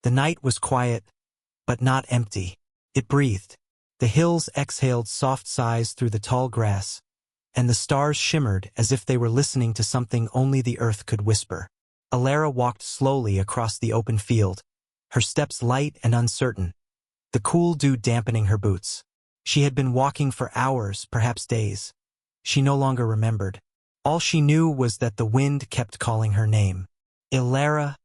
The night was quiet, but not empty. It breathed. The hills exhaled soft sighs through the tall grass, and the stars shimmered as if they were listening to something only the earth could whisper. Elara walked slowly across the open field, her steps light and uncertain, the cool dew dampening her boots. She had been walking for hours, perhaps days. She no longer remembered. All she knew was that the wind kept calling her name. Elara.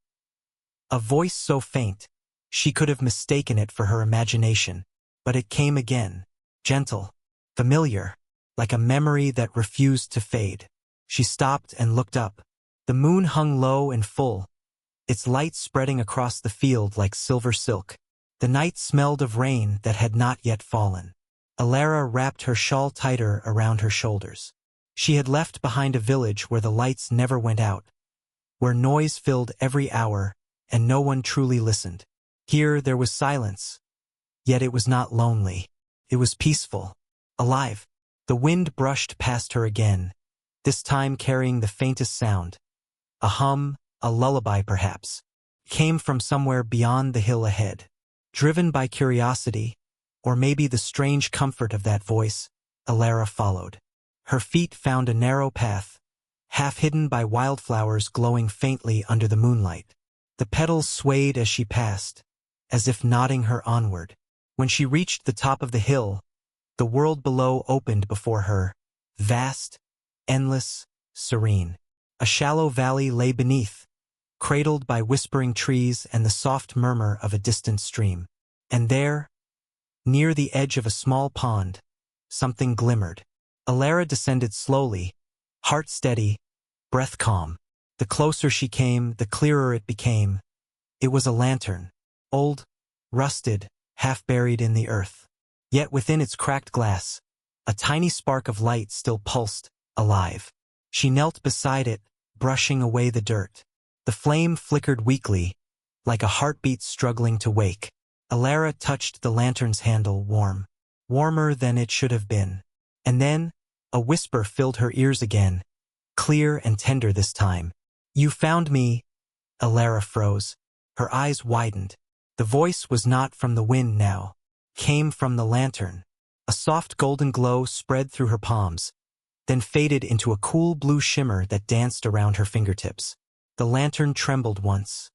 A voice so faint, she could have mistaken it for her imagination, but it came again, gentle, familiar, like a memory that refused to fade. She stopped and looked up. The moon hung low and full, its light spreading across the field like silver silk. The night smelled of rain that had not yet fallen. Elara wrapped her shawl tighter around her shoulders. She had left behind a village where the lights never went out, where noise filled every hour and no one truly listened. Here there was silence, yet it was not lonely. It was peaceful, alive. The wind brushed past her again, this time carrying the faintest sound. A hum, a lullaby perhaps, came from somewhere beyond the hill ahead. Driven by curiosity, or maybe the strange comfort of that voice, Elara followed. Her feet found a narrow path, half hidden by wildflowers glowing faintly under the moonlight. The petals swayed as she passed, as if nodding her onward. When she reached the top of the hill, the world below opened before her, vast, endless, serene. A shallow valley lay beneath, cradled by whispering trees and the soft murmur of a distant stream. And there, near the edge of a small pond, something glimmered. Elara descended slowly, heart steady, breath calm. The closer she came, the clearer it became. It was a lantern, old, rusted, half buried in the earth. Yet within its cracked glass, a tiny spark of light still pulsed, alive. She knelt beside it, brushing away the dirt. The flame flickered weakly, like a heartbeat struggling to wake. Elara touched the lantern's handle, warmer than it should have been. And then, a whisper filled her ears again, clear and tender this time. "You found me." Elara froze. Her eyes widened. The voice was not from the wind now, came from the lantern. A soft golden glow spread through her palms, then faded into a cool blue shimmer that danced around her fingertips. The lantern trembled once,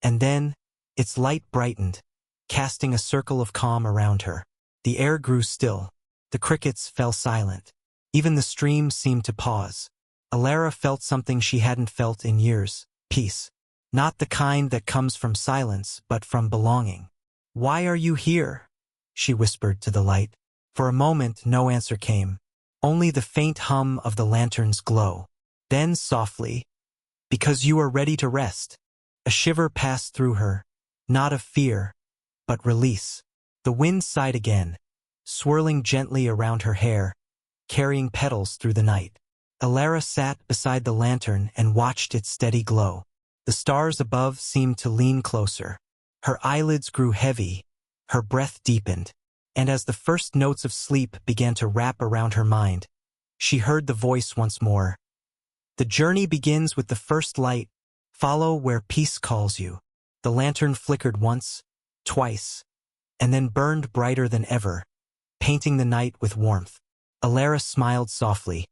and then its light brightened, casting a circle of calm around her. The air grew still. The crickets fell silent. Even the stream seemed to pause. Elara felt something she hadn't felt in years, peace. Not the kind that comes from silence, but from belonging. "Why are you here?" she whispered to the light. For a moment no answer came, only the faint hum of the lantern's glow. Then softly, "Because you are ready to rest." A shiver passed through her, not of fear, but release. The wind sighed again, swirling gently around her hair, carrying petals through the night. Elara sat beside the lantern and watched its steady glow. The stars above seemed to lean closer. Her eyelids grew heavy, her breath deepened, and as the first notes of sleep began to wrap around her mind, she heard the voice once more. "The journey begins with the first light. Follow where peace calls you." The lantern flickered once, twice, and then burned brighter than ever, painting the night with warmth. Elara smiled softly,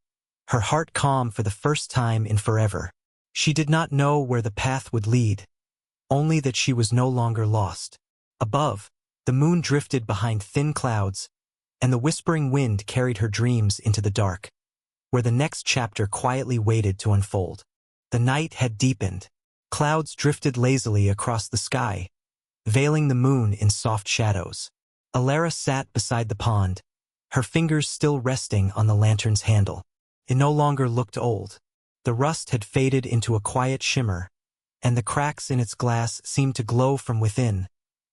her heart calm for the first time in forever. She did not know where the path would lead, only that she was no longer lost. Above, the moon drifted behind thin clouds, and the whispering wind carried her dreams into the dark, where the next chapter quietly waited to unfold. The night had deepened. Clouds drifted lazily across the sky, veiling the moon in soft shadows. Elara sat beside the pond, her fingers still resting on the lantern's handle. It no longer looked old. The rust had faded into a quiet shimmer, and the cracks in its glass seemed to glow from within,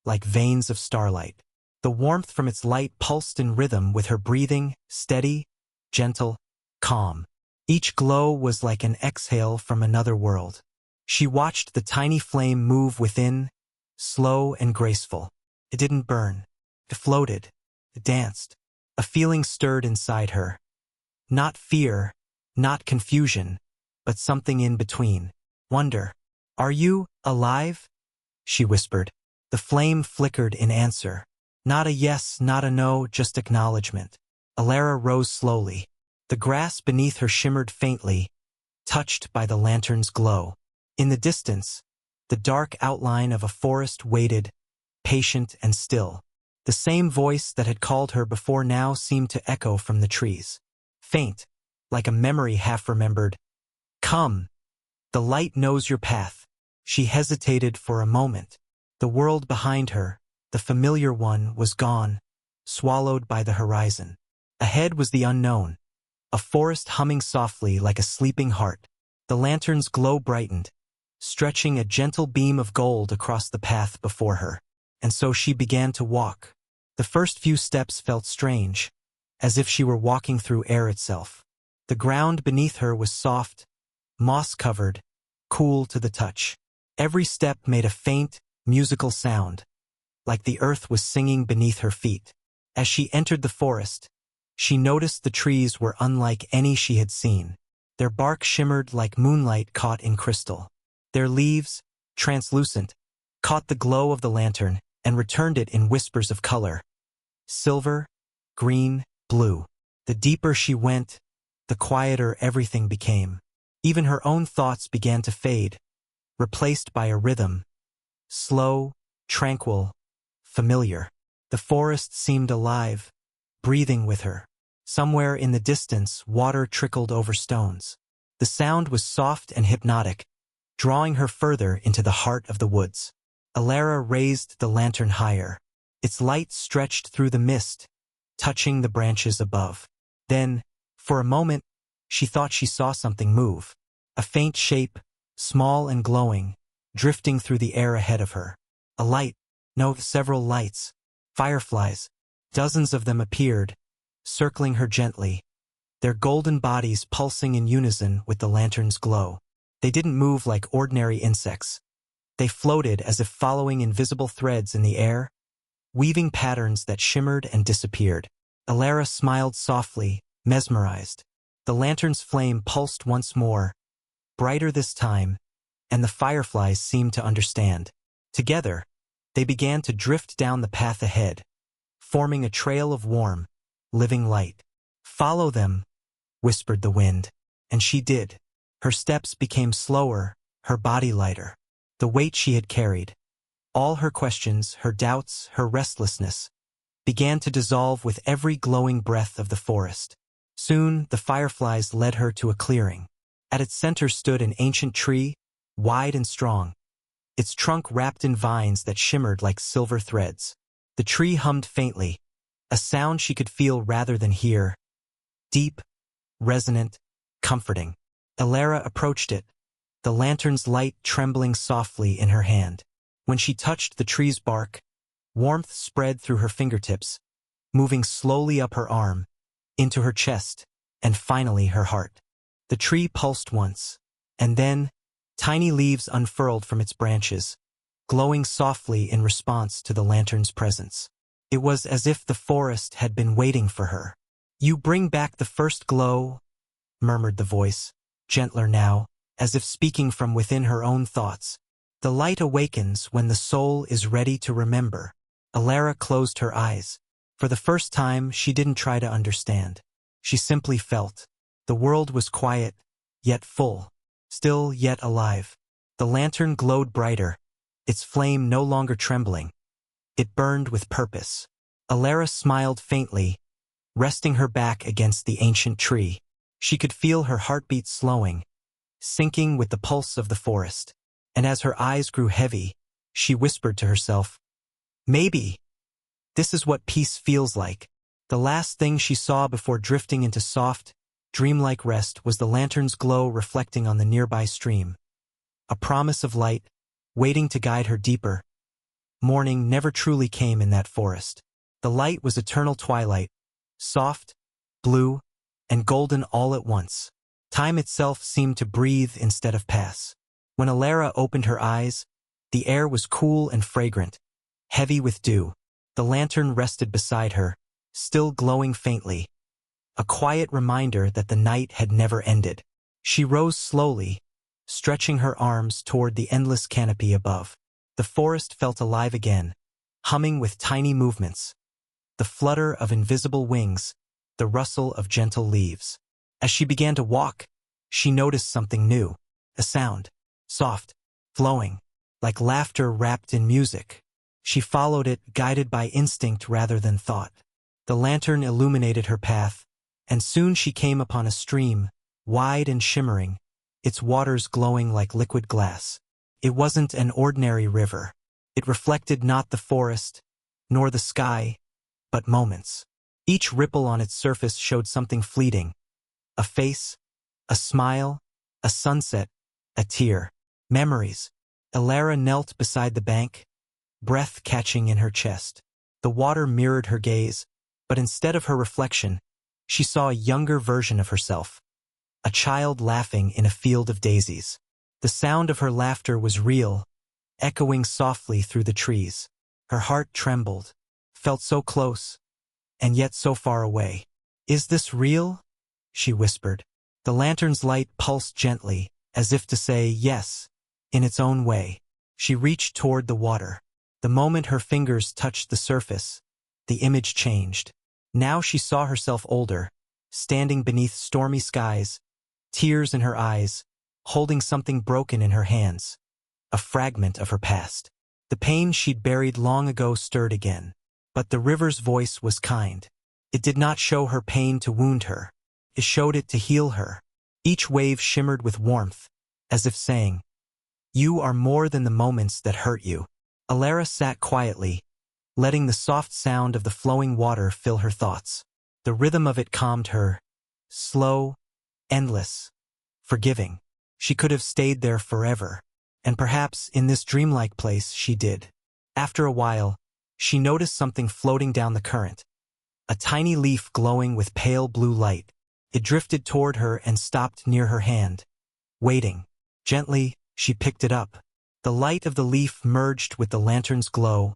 like veins of starlight. The warmth from its light pulsed in rhythm with her breathing, steady, gentle, calm. Each glow was like an exhale from another world. She watched the tiny flame move within, slow and graceful. It didn't burn. It floated. It danced. A feeling stirred inside her. Not fear, not confusion, but something in between. Wonder. "Are you alive?" she whispered. The flame flickered in answer. Not a yes, not a no, just acknowledgement. Elara rose slowly. The grass beneath her shimmered faintly, touched by the lantern's glow. In the distance, the dark outline of a forest waited, patient and still. The same voice that had called her before now seemed to echo from the trees. Faint, like a memory half-remembered. Come. The light knows your path. She hesitated for a moment. The world behind her, the familiar one, was gone, swallowed by the horizon. Ahead was the unknown, a forest humming softly like a sleeping heart. The lantern's glow brightened, stretching a gentle beam of gold across the path before her. And so she began to walk. The first few steps felt strange, as if she were walking through air itself. The ground beneath her was soft, moss-covered, cool to the touch. Every step made a faint, musical sound, like the earth was singing beneath her feet. As she entered the forest, she noticed the trees were unlike any she had seen. Their bark shimmered like moonlight caught in crystal. Their leaves, translucent, caught the glow of the lantern and returned it in whispers of color. Silver, green, blue. The deeper she went, the quieter everything became. Even her own thoughts began to fade, replaced by a rhythm. Slow, tranquil, familiar. The forest seemed alive, breathing with her. Somewhere in the distance, water trickled over stones. The sound was soft and hypnotic, drawing her further into the heart of the woods. Elara raised the lantern higher. Its light stretched through the mist, touching the branches above. Then, for a moment, she thought she saw something move. A faint shape, small and glowing, drifting through the air ahead of her. A light, no, several lights. Fireflies. Dozens of them appeared, circling her gently, their golden bodies pulsing in unison with the lantern's glow. They didn't move like ordinary insects. They floated as if following invisible threads in the air, weaving patterns that shimmered and disappeared. Elara smiled softly, mesmerized. The lantern's flame pulsed once more, brighter this time, and the fireflies seemed to understand. Together, they began to drift down the path ahead, forming a trail of warm, living light. "Follow them," whispered the wind. And she did. Her steps became slower, her body lighter. The weight she had carried, all her questions, her doubts, her restlessness, began to dissolve with every glowing breath of the forest. Soon, the fireflies led her to a clearing. At its center stood an ancient tree, wide and strong, its trunk wrapped in vines that shimmered like silver threads. The tree hummed faintly, a sound she could feel rather than hear, deep, resonant, comforting. Elara approached it, the lantern's light trembling softly in her hand. When she touched the tree's bark, warmth spread through her fingertips, moving slowly up her arm, into her chest, and finally her heart. The tree pulsed once, and then, tiny leaves unfurled from its branches, glowing softly in response to the lantern's presence. It was as if the forest had been waiting for her. "You bring back the first glow," murmured the voice, gentler now, as if speaking from within her own thoughts. "The light awakens when the soul is ready to remember." Elara closed her eyes. For the first time, she didn't try to understand. She simply felt. The world was quiet, yet full, still yet alive. The lantern glowed brighter, its flame no longer trembling. It burned with purpose. Elara smiled faintly, resting her back against the ancient tree. She could feel her heartbeat slowing, syncing with the pulse of the forest. And as her eyes grew heavy, she whispered to herself, "Maybe this is what peace feels like." The last thing she saw before drifting into soft, dreamlike rest was the lantern's glow reflecting on the nearby stream. A promise of light, waiting to guide her deeper. Morning never truly came in that forest. The light was eternal twilight, soft, blue, and golden all at once. Time itself seemed to breathe instead of pass. When Elara opened her eyes, the air was cool and fragrant, heavy with dew. The lantern rested beside her, still glowing faintly, a quiet reminder that the night had never ended. She rose slowly, stretching her arms toward the endless canopy above. The forest felt alive again, humming with tiny movements, the flutter of invisible wings, the rustle of gentle leaves. As she began to walk, she noticed something new, a sound, soft, flowing, like laughter wrapped in music. She followed it, guided by instinct rather than thought. The lantern illuminated her path, and soon she came upon a stream, wide and shimmering, its waters glowing like liquid glass. It wasn't an ordinary river. It reflected not the forest, nor the sky, but moments. Each ripple on its surface showed something fleeting. A face, a smile, a sunset, a tear. Memories. Elara knelt beside the bank, breath catching in her chest. The water mirrored her gaze, but instead of her reflection, she saw a younger version of herself. A child laughing in a field of daisies. The sound of her laughter was real, echoing softly through the trees. Her heart trembled, felt so close, and yet so far away. "Is this real?" she whispered. The lantern's light pulsed gently, as if to say yes, in its own way. She reached toward the water. The moment her fingers touched the surface, the image changed. Now she saw herself older, standing beneath stormy skies, tears in her eyes, holding something broken in her hands, a fragment of her past. The pain she'd buried long ago stirred again. But the river's voice was kind. It did not show her pain to wound her. It showed it to heal her. Each wave shimmered with warmth, as if saying, "You are more than the moments that hurt you." Elara sat quietly, letting the soft sound of the flowing water fill her thoughts. The rhythm of it calmed her, slow, endless, forgiving. She could have stayed there forever, and perhaps in this dreamlike place she did. After a while, she noticed something floating down the current, a tiny leaf glowing with pale blue light. It drifted toward her and stopped near her hand, waiting. Gently, she picked it up. The light of the leaf merged with the lantern's glow,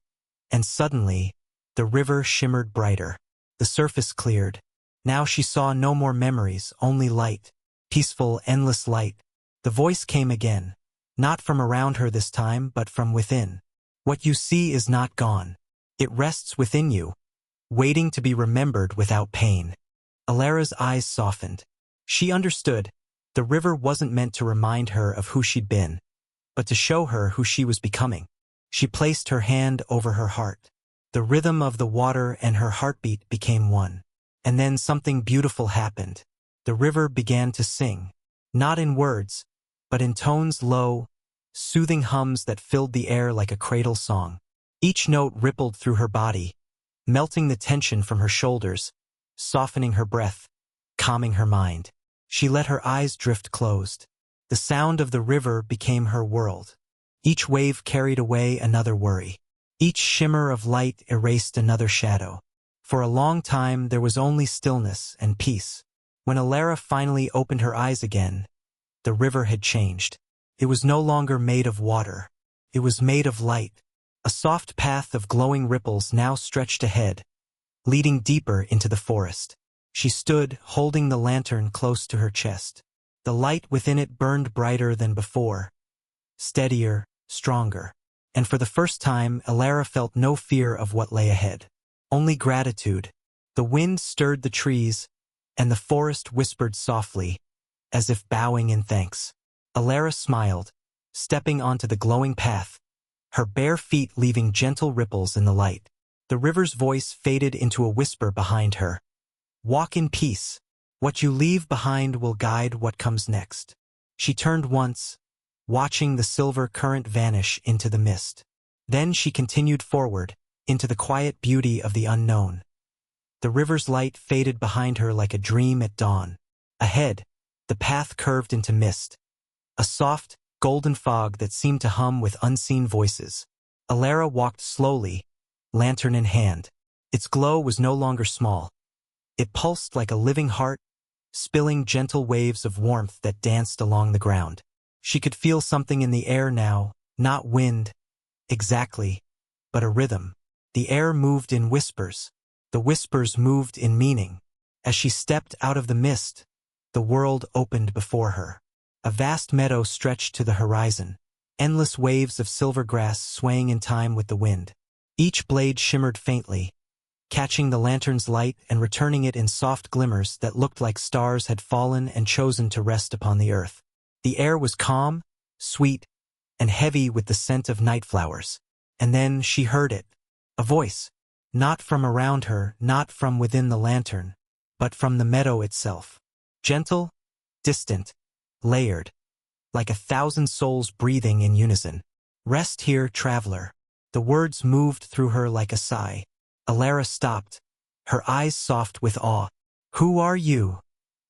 and suddenly, the river shimmered brighter. The surface cleared. Now she saw no more memories, only light, peaceful, endless light. The voice came again, not from around her this time, but from within. "What you see is not gone. It rests within you, waiting to be remembered without pain." Elara's eyes softened. She understood. The river wasn't meant to remind her of who she'd been, but to show her who she was becoming. She placed her hand over her heart. The rhythm of the water and her heartbeat became one. And then something beautiful happened. The river began to sing, not in words, but in tones low, soothing hums that filled the air like a cradle song. Each note rippled through her body, melting the tension from her shoulders, softening her breath, calming her mind. She let her eyes drift closed. The sound of the river became her world. Each wave carried away another worry. Each shimmer of light erased another shadow. For a long time there was only stillness and peace. When Elara finally opened her eyes again, the river had changed. It was no longer made of water. It was made of light. A soft path of glowing ripples now stretched ahead, leading deeper into the forest. She stood, holding the lantern close to her chest. The light within it burned brighter than before, steadier, stronger. And for the first time, Elara felt no fear of what lay ahead. Only gratitude. The wind stirred the trees, and the forest whispered softly, as if bowing in thanks. Elara smiled, stepping onto the glowing path, her bare feet leaving gentle ripples in the light. The river's voice faded into a whisper behind her. "Walk in peace. What you leave behind will guide what comes next." She turned once, watching the silver current vanish into the mist. Then she continued forward, into the quiet beauty of the unknown. The river's light faded behind her like a dream at dawn. Ahead, the path curved into mist, a soft, golden fog that seemed to hum with unseen voices. Elara walked slowly, lantern in hand. Its glow was no longer small. It pulsed like a living heart, spilling gentle waves of warmth that danced along the ground. She could feel something in the air now, not wind, exactly, but a rhythm. The air moved in whispers. The whispers moved in meaning. As she stepped out of the mist, the world opened before her. A vast meadow stretched to the horizon, endless waves of silver grass swaying in time with the wind. Each blade shimmered faintly, catching the lantern's light and returning it in soft glimmers that looked like stars had fallen and chosen to rest upon the earth. The air was calm, sweet, and heavy with the scent of night flowers. And then she heard it. A voice. Not from around her, not from within the lantern, but from the meadow itself. Gentle, distant, layered, like 1,000 souls breathing in unison. Rest here, traveler. The words moved through her like a sigh. Elara stopped, her eyes soft with awe. Who are you?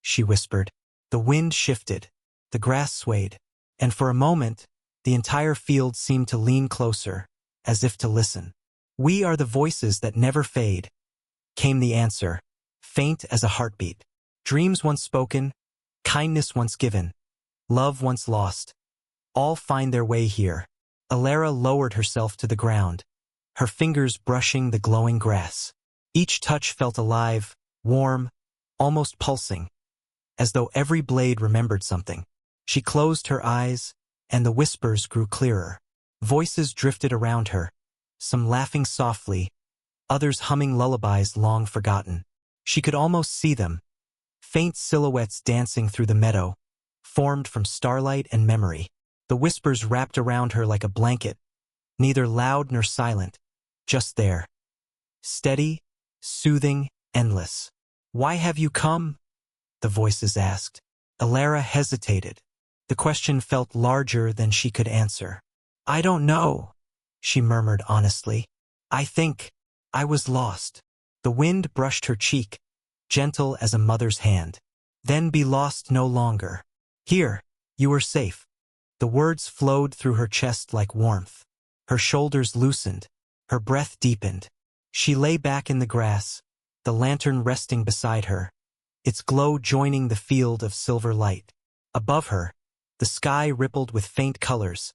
She whispered. The wind shifted, the grass swayed, and for a moment, the entire field seemed to lean closer, as if to listen. We are the voices that never fade, came the answer, faint as a heartbeat. Dreams once spoken, kindness once given, love once lost. All find their way here. Elara lowered herself to the ground, her fingers brushing the glowing grass. Each touch felt alive, warm, almost pulsing, as though every blade remembered something. She closed her eyes, and the whispers grew clearer. Voices drifted around her, some laughing softly, others humming lullabies long forgotten. She could almost see them, faint silhouettes dancing through the meadow, formed from starlight and memory. The whispers wrapped around her like a blanket, neither loud nor silent, just there. Steady, soothing, endless. Why have you come? The voices asked. Elara hesitated. The question felt larger than she could answer. I don't know, she murmured honestly. I think I was lost. The wind brushed her cheek, gentle as a mother's hand. Then be lost no longer. Here, you are safe. The words flowed through her chest like warmth. Her shoulders loosened, her breath deepened. She lay back in the grass, the lantern resting beside her, its glow joining the field of silver light. Above her, the sky rippled with faint colors,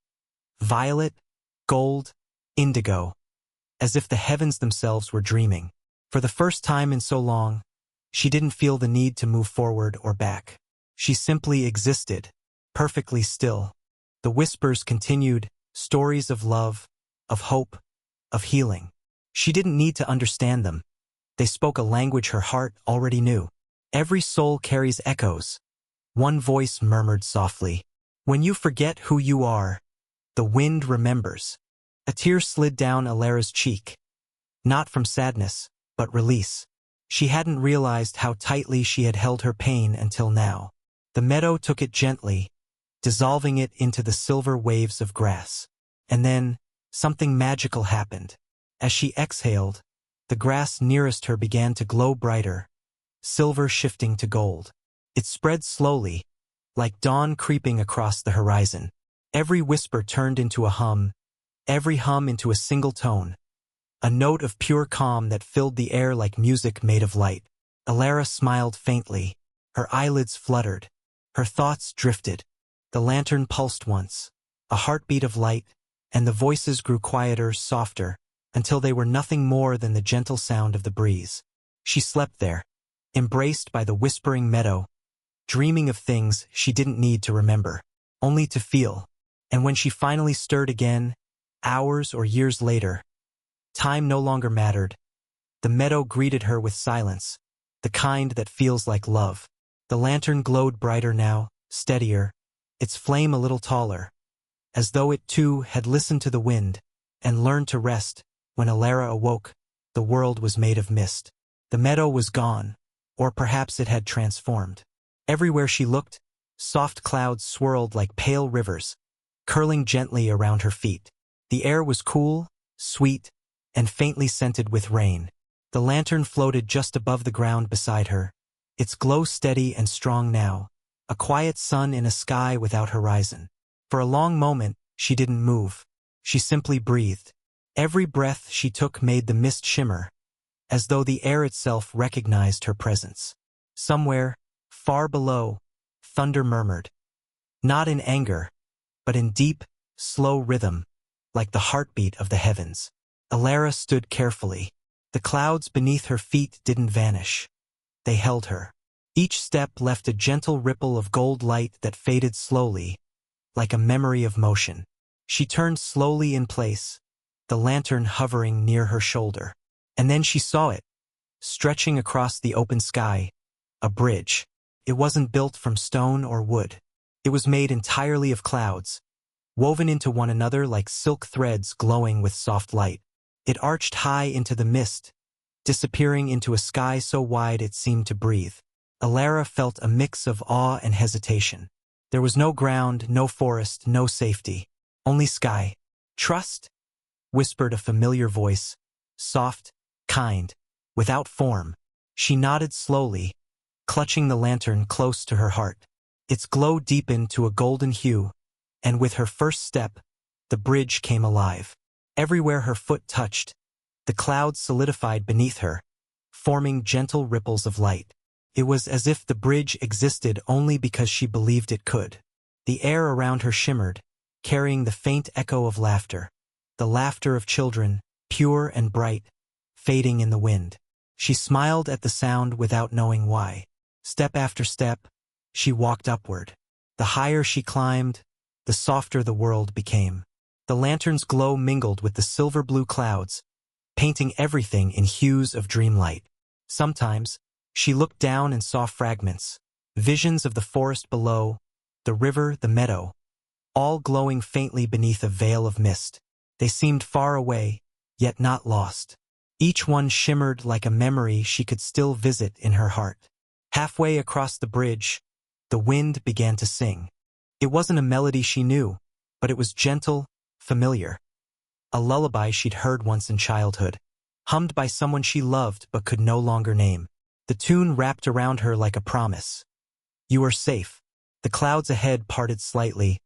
violet, gold, indigo, as if the heavens themselves were dreaming. For the first time in so long, she didn't feel the need to move forward or back. She simply existed, perfectly still. The whispers continued, stories of love, of hope, of healing. She didn't need to understand them. They spoke a language her heart already knew. Every soul carries echoes. One voice murmured softly, when you forget who you are, the wind remembers. A tear slid down Elara's cheek. Not from sadness, but release. She hadn't realized how tightly she had held her pain until now. The meadow took it gently, dissolving it into the silver waves of grass. And then, something magical happened. As she exhaled, the grass nearest her began to glow brighter, silver shifting to gold. It spread slowly, like dawn creeping across the horizon. Every whisper turned into a hum, every hum into a single tone, a note of pure calm that filled the air like music made of light. Elara smiled faintly, her eyelids fluttered, her thoughts drifted. The lantern pulsed once, a heartbeat of light, and the voices grew quieter, softer, until they were nothing more than the gentle sound of the breeze. She slept there, embraced by the whispering meadow, dreaming of things she didn't need to remember, only to feel. And when she finally stirred again, hours or years later, time no longer mattered. The meadow greeted her with silence, the kind that feels like love. The lantern glowed brighter now, steadier, its flame a little taller, as though it too had listened to the wind and learned to rest. When Elara awoke, the world was made of mist. The meadow was gone, or perhaps it had transformed. Everywhere she looked, soft clouds swirled like pale rivers, curling gently around her feet. The air was cool, sweet, and faintly scented with rain. The lantern floated just above the ground beside her, its glow steady and strong now, a quiet sun in a sky without horizon. For a long moment, she didn't move. She simply breathed. Every breath she took made the mist shimmer, as though the air itself recognized her presence. Somewhere, far below, thunder murmured. Not in anger, but in deep, slow rhythm, like the heartbeat of the heavens. Elara stood carefully. The clouds beneath her feet didn't vanish. They held her. Each step left a gentle ripple of gold light that faded slowly, like a memory of motion. She turned slowly in place, the lantern hovering near her shoulder. And then she saw it, stretching across the open sky, a bridge. It wasn't built from stone or wood. It was made entirely of clouds, woven into one another like silk threads glowing with soft light. It arched high into the mist, disappearing into a sky so wide it seemed to breathe. Elara felt a mix of awe and hesitation. There was no ground, no forest, no safety. Only sky. Trust? Whispered a familiar voice, soft, kind, without form. She nodded slowly, clutching the lantern close to her heart. Its glow deepened to a golden hue, and with her first step, the bridge came alive. Everywhere her foot touched, the clouds solidified beneath her, forming gentle ripples of light. It was as if the bridge existed only because she believed it could. The air around her shimmered, carrying the faint echo of laughter, the laughter of children, pure and bright, fading in the wind. She smiled at the sound without knowing why. Step after step, she walked upward. The higher she climbed, the softer the world became. The lantern's glow mingled with the silver-blue clouds, painting everything in hues of dreamlight. Sometimes, she looked down and saw fragments, visions of the forest below, the river, the meadow, all glowing faintly beneath a veil of mist. They seemed far away, yet not lost. Each one shimmered like a memory she could still visit in her heart. Halfway across the bridge, the wind began to sing. It wasn't a melody she knew, but it was gentle, familiar. A lullaby she'd heard once in childhood, hummed by someone she loved but could no longer name. The tune wrapped around her like a promise. You are safe. The clouds ahead parted slightly,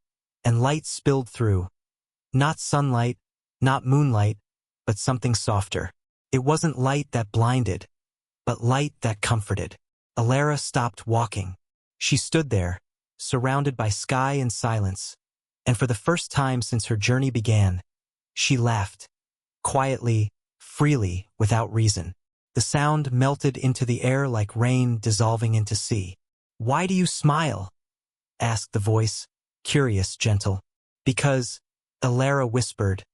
and light spilled through. Not sunlight, not moonlight, but something softer. It wasn't light that blinded, but light that comforted. Elara stopped walking. She stood there, surrounded by sky and silence, and for the first time since her journey began, she laughed, quietly, freely, without reason. The sound melted into the air like rain dissolving into sea. Why do you smile? Asked the voice, curious, gentle. Because, Elara whispered,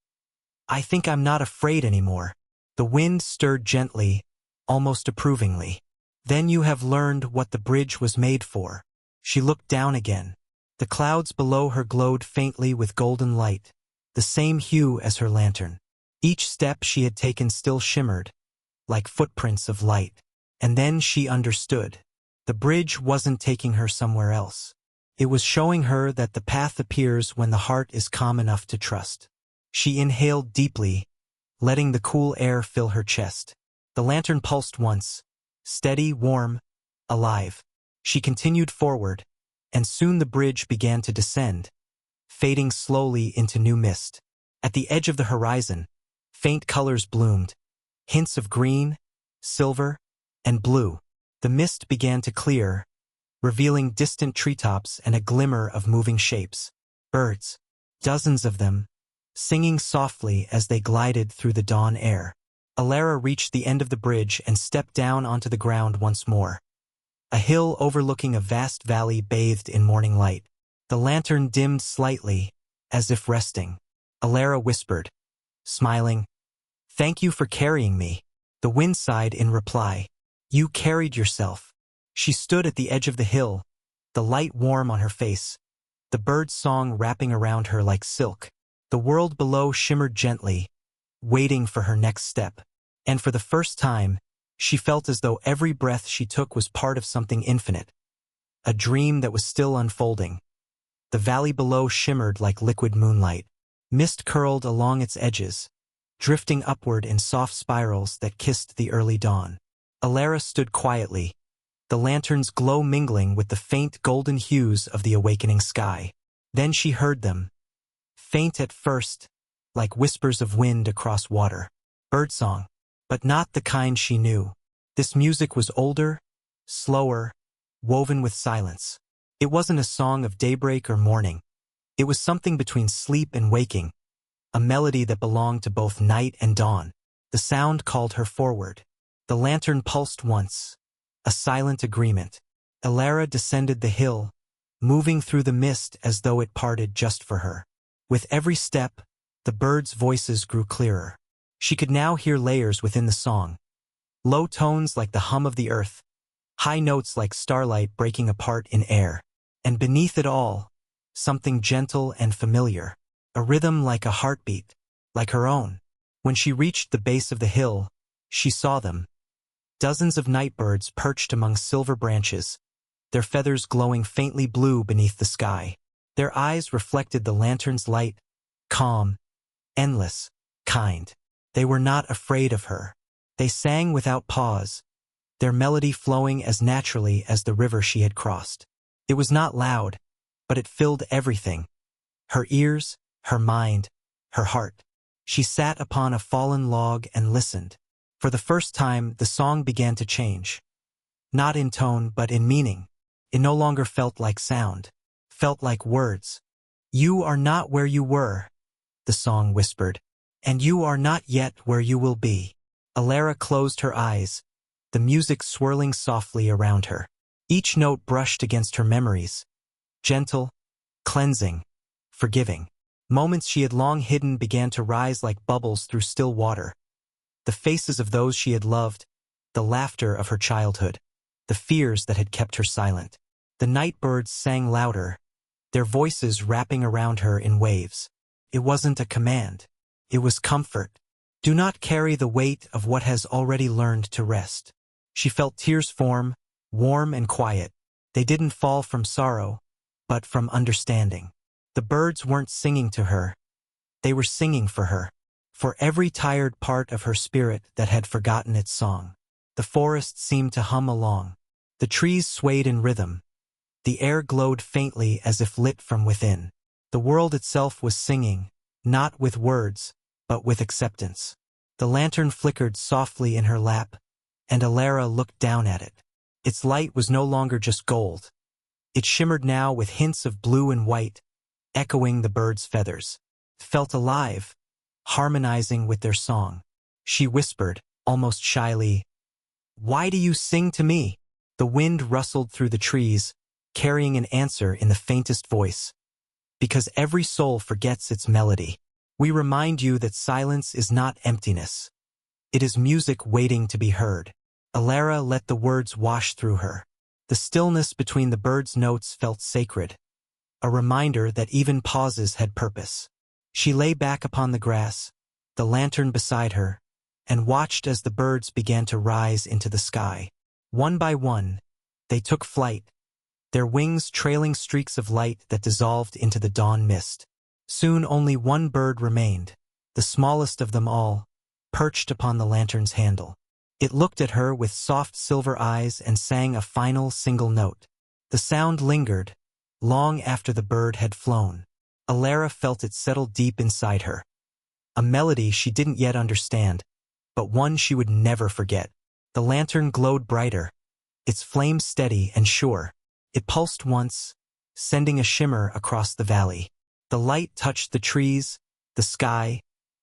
I think I'm not afraid anymore. The wind stirred gently, almost approvingly. Then you have learned what the bridge was made for. She looked down again. The clouds below her glowed faintly with golden light, the same hue as her lantern. Each step she had taken still shimmered, like footprints of light. And then she understood. The bridge wasn't taking her somewhere else. It was showing her that the path appears when the heart is calm enough to trust. She inhaled deeply, letting the cool air fill her chest. The lantern pulsed once, steady, warm, alive. She continued forward, and soon the bridge began to descend, fading slowly into new mist. At the edge of the horizon, faint colors bloomed, hints of green, silver, and blue. The mist began to clear, revealing distant treetops and a glimmer of moving shapes. Birds, dozens of them, singing softly as they glided through the dawn air. Elara reached the end of the bridge and stepped down onto the ground once more. A hill overlooking a vast valley bathed in morning light. The lantern dimmed slightly, as if resting. Elara whispered, smiling, Thank you for carrying me. The wind sighed in reply. You carried yourself. She stood at the edge of the hill, the light warm on her face, the bird's song wrapping around her like silk. The world below shimmered gently, waiting for her next step. And for the first time, she felt as though every breath she took was part of something infinite, a dream that was still unfolding. The valley below shimmered like liquid moonlight. Mist curled along its edges, drifting upward in soft spirals that kissed the early dawn. Elara stood quietly, the lantern's glow mingling with the faint golden hues of the awakening sky. Then she heard them, faint at first, like whispers of wind across water. Birdsong, but not the kind she knew. This music was older, slower, woven with silence. It wasn't a song of daybreak or morning. It was something between sleep and waking, a melody that belonged to both night and dawn. The sound called her forward. The lantern pulsed once, a silent agreement. Elara descended the hill, moving through the mist as though it parted just for her. With every step, the birds' voices grew clearer. She could now hear layers within the song. Low tones like the hum of the earth, high notes like starlight breaking apart in air. And beneath it all, something gentle and familiar, a rhythm like a heartbeat, like her own. When she reached the base of the hill, she saw them. Dozens of nightbirds perched among silver branches, their feathers glowing faintly blue beneath the sky. Their eyes reflected the lantern's light, calm, endless, kind. They were not afraid of her. They sang without pause, their melody flowing as naturally as the river she had crossed. It was not loud, but it filled everything. Her ears, her mind, her heart. She sat upon a fallen log and listened. For the first time, the song began to change. Not in tone, but in meaning. It no longer felt like sound, felt like words. You are not where you were, the song whispered, and you are not yet where you will be. Elara closed her eyes, the music swirling softly around her. Each note brushed against her memories. Gentle, cleansing, forgiving. Moments she had long hidden began to rise like bubbles through still water. The faces of those she had loved, the laughter of her childhood, the fears that had kept her silent. The nightbirds sang louder, their voices wrapping around her in waves. It wasn't a command. It was comfort. Do not carry the weight of what has already learned to rest. She felt tears form, warm and quiet. They didn't fall from sorrow, but from understanding. The birds weren't singing to her. They were singing for her, for every tired part of her spirit that had forgotten its song. The forest seemed to hum along. The trees swayed in rhythm. The air glowed faintly as if lit from within. The world itself was singing, not with words, but with acceptance. The lantern flickered softly in her lap, and Elara looked down at it. Its light was no longer just gold. It shimmered now with hints of blue and white, echoing the birds' feathers. It felt alive, harmonizing with their song. She whispered, almost shyly, "Why do you sing to me?" The wind rustled through the trees, carrying an answer in the faintest voice. Because every soul forgets its melody. We remind you that silence is not emptiness. It is music waiting to be heard. Elara let the words wash through her. The stillness between the birds' notes felt sacred, a reminder that even pauses had purpose. She lay back upon the grass, the lantern beside her, and watched as the birds began to rise into the sky. One by one, they took flight, their wings trailing streaks of light that dissolved into the dawn mist. Soon only one bird remained, the smallest of them all, perched upon the lantern's handle. It looked at her with soft silver eyes and sang a final single note. The sound lingered, long after the bird had flown. Elara felt it settle deep inside her. A melody she didn't yet understand, but one she would never forget. The lantern glowed brighter, its flame steady and sure. It pulsed once, sending a shimmer across the valley. The light touched the trees, the sky,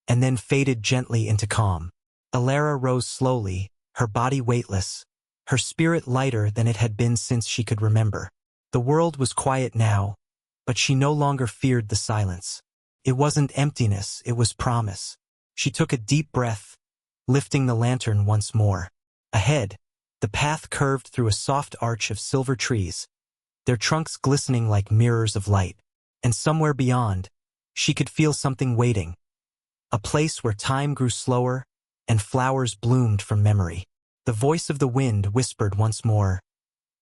and then faded gently into calm. Elara rose slowly, her body weightless, her spirit lighter than it had been since she could remember. The world was quiet now, but she no longer feared the silence. It wasn't emptiness, it was promise. She took a deep breath, lifting the lantern once more. Ahead, the path curved through a soft arch of silver trees, their trunks glistening like mirrors of light. And somewhere beyond, she could feel something waiting. A place where time grew slower and flowers bloomed from memory. The voice of the wind whispered once more,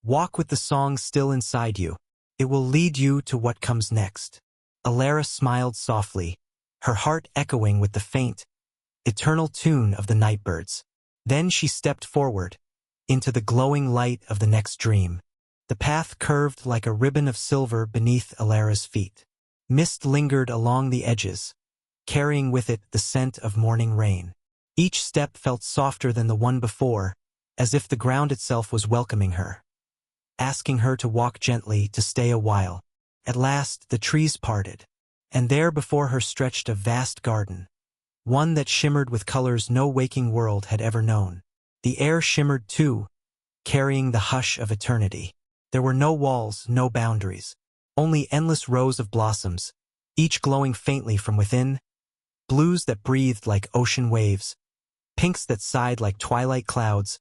"Walk with the song still inside you. It will lead you to what comes next." Elara smiled softly, her heart echoing with the faint, eternal tune of the nightbirds. Then she stepped forward, into the glowing light of the next dream. The path curved like a ribbon of silver beneath Elara's feet. Mist lingered along the edges, carrying with it the scent of morning rain. Each step felt softer than the one before, as if the ground itself was welcoming her, asking her to walk gently, to stay a while. At last the trees parted, and there before her stretched a vast garden, one that shimmered with colors no waking world had ever known. The air shimmered too, carrying the hush of eternity. There were no walls, no boundaries, only endless rows of blossoms, each glowing faintly from within, blues that breathed like ocean waves, pinks that sighed like twilight clouds,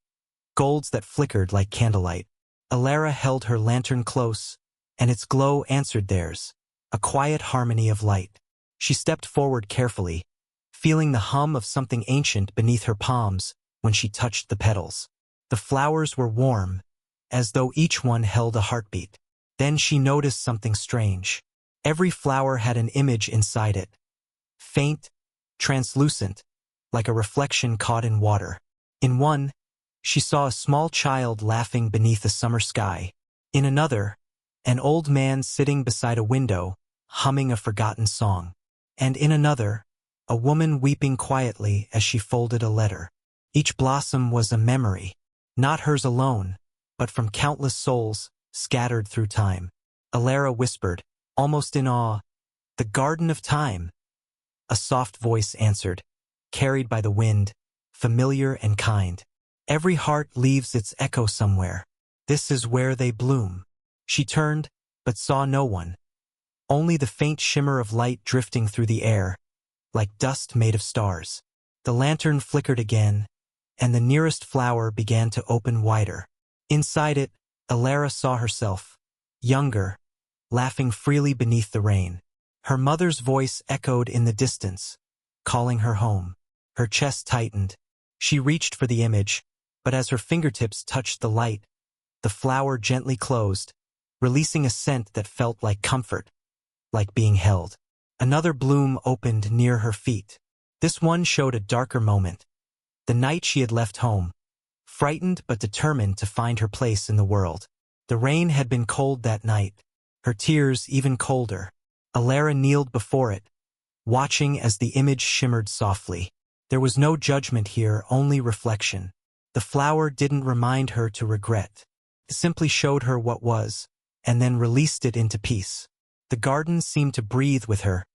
golds that flickered like candlelight. Elara held her lantern close, and its glow answered theirs, a quiet harmony of light. She stepped forward carefully, feeling the hum of something ancient beneath her palms when she touched the petals. The flowers were warm, as though each one held a heartbeat. Then she noticed something strange. Every flower had an image inside it, faint, translucent, like a reflection caught in water. In one, she saw a small child laughing beneath a summer sky. In another, an old man sitting beside a window, humming a forgotten song. And in another, a woman weeping quietly as she folded a letter. Each blossom was a memory, not hers alone, but from countless souls scattered through time. Elara whispered, almost in awe, "The Garden of Time." A soft voice answered, carried by the wind, familiar and kind. "Every heart leaves its echo somewhere. This is where they bloom." She turned, but saw no one. Only the faint shimmer of light drifting through the air, like dust made of stars. The lantern flickered again, and the nearest flower began to open wider. Inside it, Elara saw herself, younger, laughing freely beneath the rain. Her mother's voice echoed in the distance, calling her home. Her chest tightened. She reached for the image, but as her fingertips touched the light, the flower gently closed, releasing a scent that felt like comfort, like being held. Another bloom opened near her feet. This one showed a darker moment. The night she had left home, frightened but determined to find her place in the world. The rain had been cold that night, her tears even colder. Elara kneeled before it, watching as the image shimmered softly. There was no judgment here, only reflection. The flower didn't remind her to regret. It simply showed her what was, and then released it into peace. The garden seemed to breathe with her,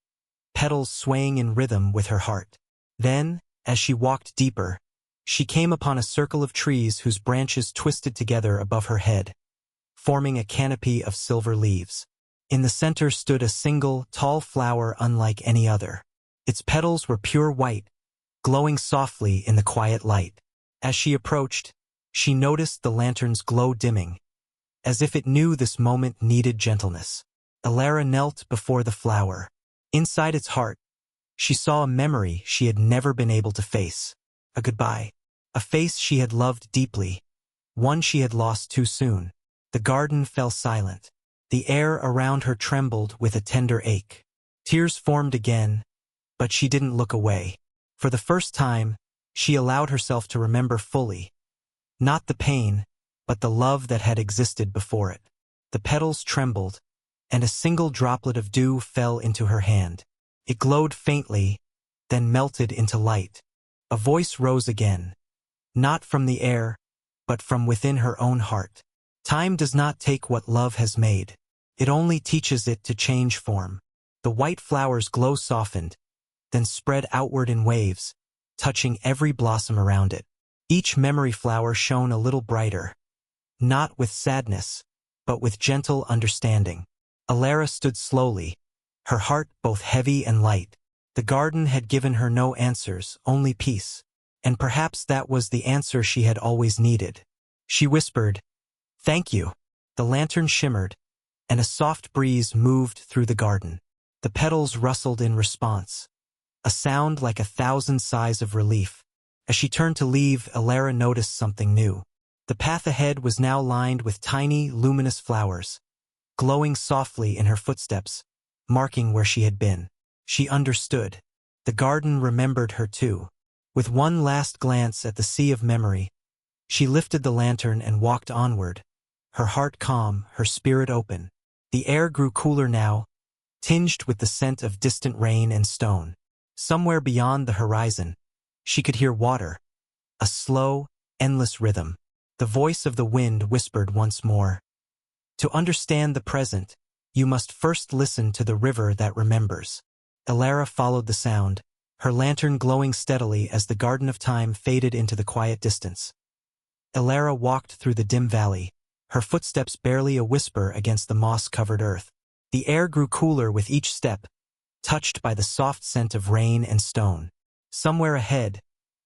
petals swaying in rhythm with her heart. Then, as she walked deeper, she came upon a circle of trees whose branches twisted together above her head, forming a canopy of silver leaves. In the center stood a single, tall flower unlike any other. Its petals were pure white, glowing softly in the quiet light. As she approached, she noticed the lantern's glow dimming, as if it knew this moment needed gentleness. Elara knelt before the flower. Inside its heart, she saw a memory she had never been able to face. A goodbye. A face she had loved deeply. One she had lost too soon. The garden fell silent. The air around her trembled with a tender ache. Tears formed again, but she didn't look away. For the first time, she allowed herself to remember fully. Not the pain, but the love that had existed before it. The petals trembled, and a single droplet of dew fell into her hand. It glowed faintly, then melted into light. A voice rose again, not from the air, but from within her own heart. Time does not take what love has made. It only teaches it to change form. The white flower's glow softened, then spread outward in waves, touching every blossom around it. Each memory flower shone a little brighter, not with sadness, but with gentle understanding. Elara stood slowly, her heart both heavy and light. The garden had given her no answers, only peace. And perhaps that was the answer she had always needed. She whispered, "Thank you." The lantern shimmered, and a soft breeze moved through the garden. The petals rustled in response, a sound like 1,000 sighs of relief. As she turned to leave, Elara noticed something new. The path ahead was now lined with tiny, luminous flowers, glowing softly in her footsteps, marking where she had been. She understood. The garden remembered her too. With one last glance at the sea of memory, she lifted the lantern and walked onward, her heart calm, her spirit open. The air grew cooler now, tinged with the scent of distant rain and stone. Somewhere beyond the horizon, she could hear water, a slow, endless rhythm. The voice of the wind whispered once more, "To understand the present, you must first listen to the river that remembers." Elara followed the sound, her lantern glowing steadily as the Garden of Time faded into the quiet distance. Elara walked through the dim valley, her footsteps barely a whisper against the moss-covered earth. The air grew cooler with each step, touched by the soft scent of rain and stone. Somewhere ahead,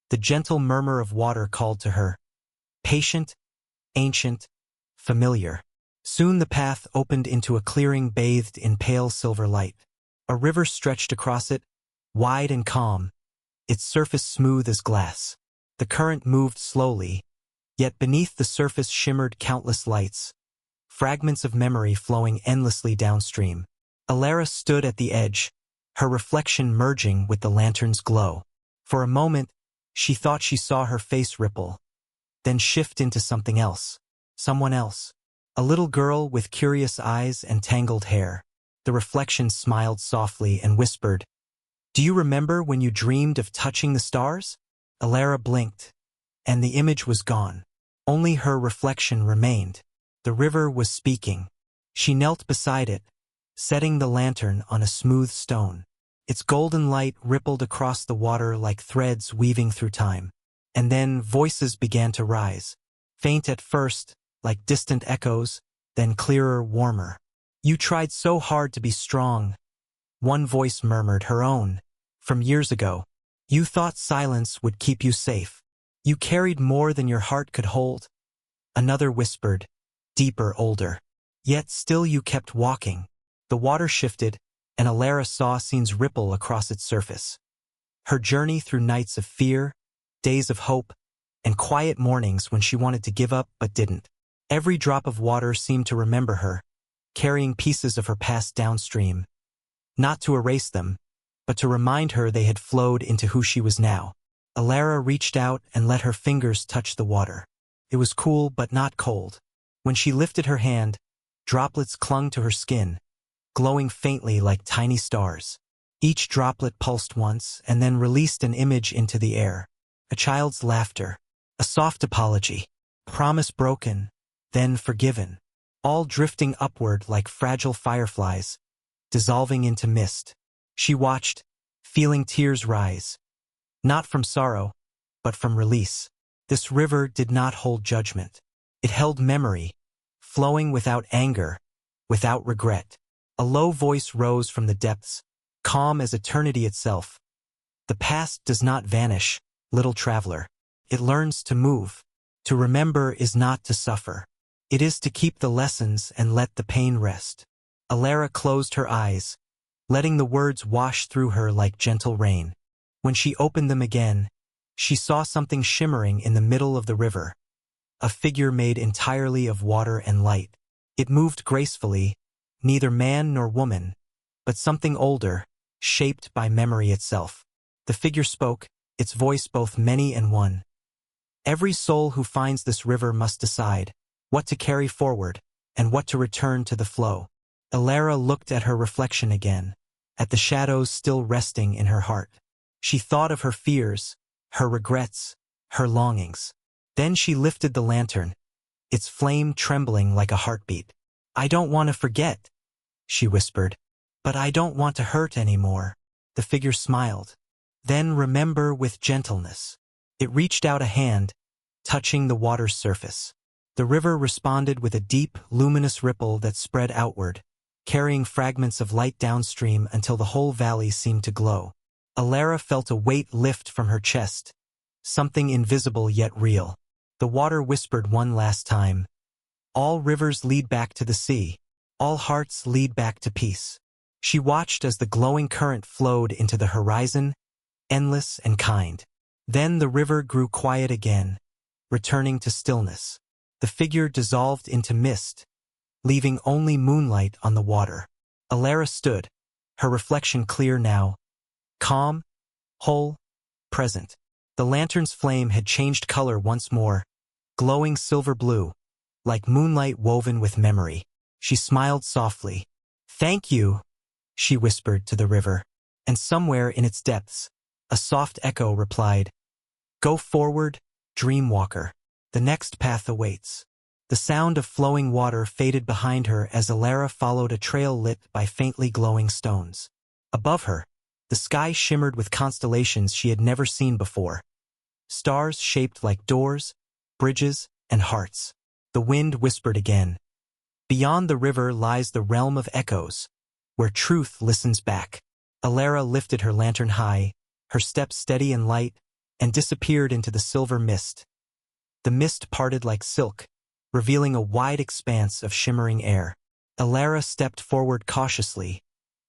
the gentle murmur of water called to her, patient, ancient, familiar. Soon the path opened into a clearing bathed in pale silver light. A river stretched across it, wide and calm, its surface smooth as glass. The current moved slowly, yet beneath the surface shimmered countless lights, fragments of memory flowing endlessly downstream. Elara stood at the edge, her reflection merging with the lantern's glow. For a moment, she thought she saw her face ripple, then shift into something else, someone else. A little girl with curious eyes and tangled hair. The reflection smiled softly and whispered, "Do you remember when you dreamed of touching the stars?" Elara blinked, and the image was gone. Only her reflection remained. The river was speaking. She knelt beside it, setting the lantern on a smooth stone. Its golden light rippled across the water like threads weaving through time. And then voices began to rise. Faint at first, like distant echoes, then clearer, warmer. "You tried so hard to be strong," one voice murmured, her own, from years ago. "You thought silence would keep you safe. You carried more than your heart could hold." Another whispered, deeper, older. "Yet still you kept walking." The water shifted, and Elara saw scenes ripple across its surface. Her journey through nights of fear, days of hope, and quiet mornings when she wanted to give up but didn't. Every drop of water seemed to remember her, carrying pieces of her past downstream. Not to erase them, but to remind her they had flowed into who she was now. Elara reached out and let her fingers touch the water. It was cool but not cold. When she lifted her hand, droplets clung to her skin, glowing faintly like tiny stars. Each droplet pulsed once and then released an image into the air. A child's laughter, a soft apology, promise broken, then forgiven, all drifting upward like fragile fireflies, dissolving into mist. She watched, feeling tears rise. Not from sorrow, but from release. This river did not hold judgment. It held memory, flowing without anger, without regret. A low voice rose from the depths, calm as eternity itself. "The past does not vanish, little traveler. It learns to move. To remember is not to suffer. It is to keep the lessons and let the pain rest." Elara closed her eyes, letting the words wash through her like gentle rain. When she opened them again, she saw something shimmering in the middle of the river. A figure made entirely of water and light. It moved gracefully, neither man nor woman, but something older, shaped by memory itself. The figure spoke, its voice both many and one. "Every soul who finds this river must decide what to carry forward and what to return to the flow." Elara looked at her reflection again, at the shadows still resting in her heart. She thought of her fears, her regrets, her longings. Then she lifted the lantern, its flame trembling like a heartbeat. "I don't want to forget," she whispered, "but I don't want to hurt anymore." The figure smiled. "Then remember with gentleness." It reached out a hand, touching the water's surface. The river responded with a deep, luminous ripple that spread outward, carrying fragments of light downstream until the whole valley seemed to glow. Elara felt a weight lift from her chest, something invisible yet real. The water whispered one last time, "All rivers lead back to the sea. All hearts lead back to peace." She watched as the glowing current flowed into the horizon, endless and kind. Then the river grew quiet again, returning to stillness. The figure dissolved into mist, leaving only moonlight on the water. Elara stood, her reflection clear now, calm, whole, present. The lantern's flame had changed color once more, glowing silver blue, like moonlight woven with memory. She smiled softly. "Thank you," she whispered to the river, and somewhere in its depths, a soft echo replied, "Go forward, dream walker. The next path awaits." The sound of flowing water faded behind her as Elara followed a trail lit by faintly glowing stones. Above her, the sky shimmered with constellations she had never seen before. Stars shaped like doors, bridges, and hearts. The wind whispered again, "Beyond the river lies the realm of echoes, where truth listens back." Elara lifted her lantern high, her steps steady and light, and disappeared into the silver mist. The mist parted like silk, revealing a wide expanse of shimmering air. Elara stepped forward cautiously,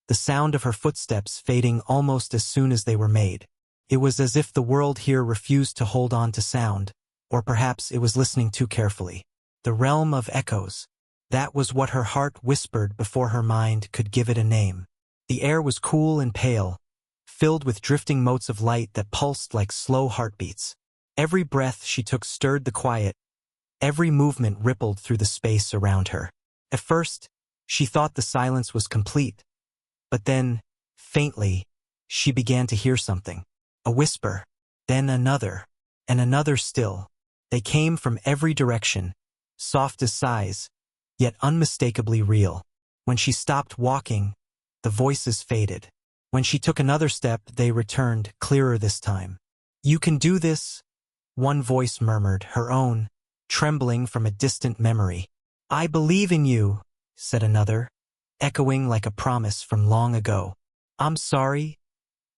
the sound of her footsteps fading almost as soon as they were made. It was as if the world here refused to hold on to sound, or perhaps it was listening too carefully. The realm of echoes. That was what her heart whispered before her mind could give it a name. The air was cool and pale, filled with drifting motes of light that pulsed like slow heartbeats. Every breath she took stirred the quiet, every movement rippled through the space around her. At first, she thought the silence was complete, but then, faintly, she began to hear something. A whisper, then another, and another still. They came from every direction, soft as sighs, yet unmistakably real. When she stopped walking, the voices faded. When she took another step, they returned, clearer this time. "You can do this," one voice murmured, her own, trembling from a distant memory. "I believe in you," said another, echoing like a promise from long ago. "I'm sorry.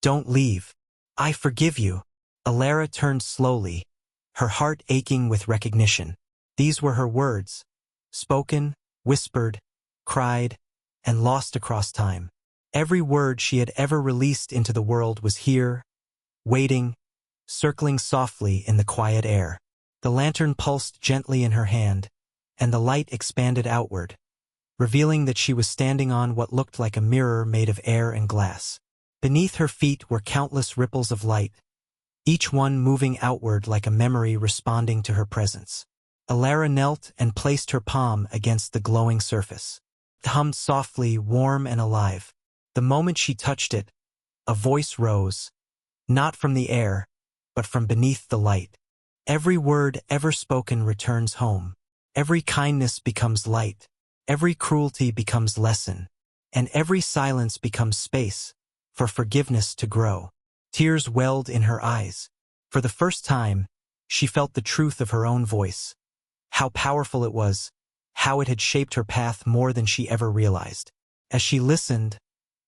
Don't leave. I forgive you." Elara turned slowly, her heart aching with recognition. These were her words, spoken, whispered, cried, and lost across time. Every word she had ever released into the world was here, waiting, circling softly in the quiet air. The lantern pulsed gently in her hand, and the light expanded outward, revealing that she was standing on what looked like a mirror made of air and glass. Beneath her feet were countless ripples of light, each one moving outward like a memory responding to her presence. Elara knelt and placed her palm against the glowing surface. It hummed softly, warm and alive. The moment she touched it, a voice rose, not from the air, but from beneath the light. "Every word ever spoken returns home. Every kindness becomes light. Every cruelty becomes lesson. And every silence becomes space for forgiveness to grow." Tears welled in her eyes. For the first time, she felt the truth of her own voice. How powerful it was, how it had shaped her path more than she ever realized. As she listened,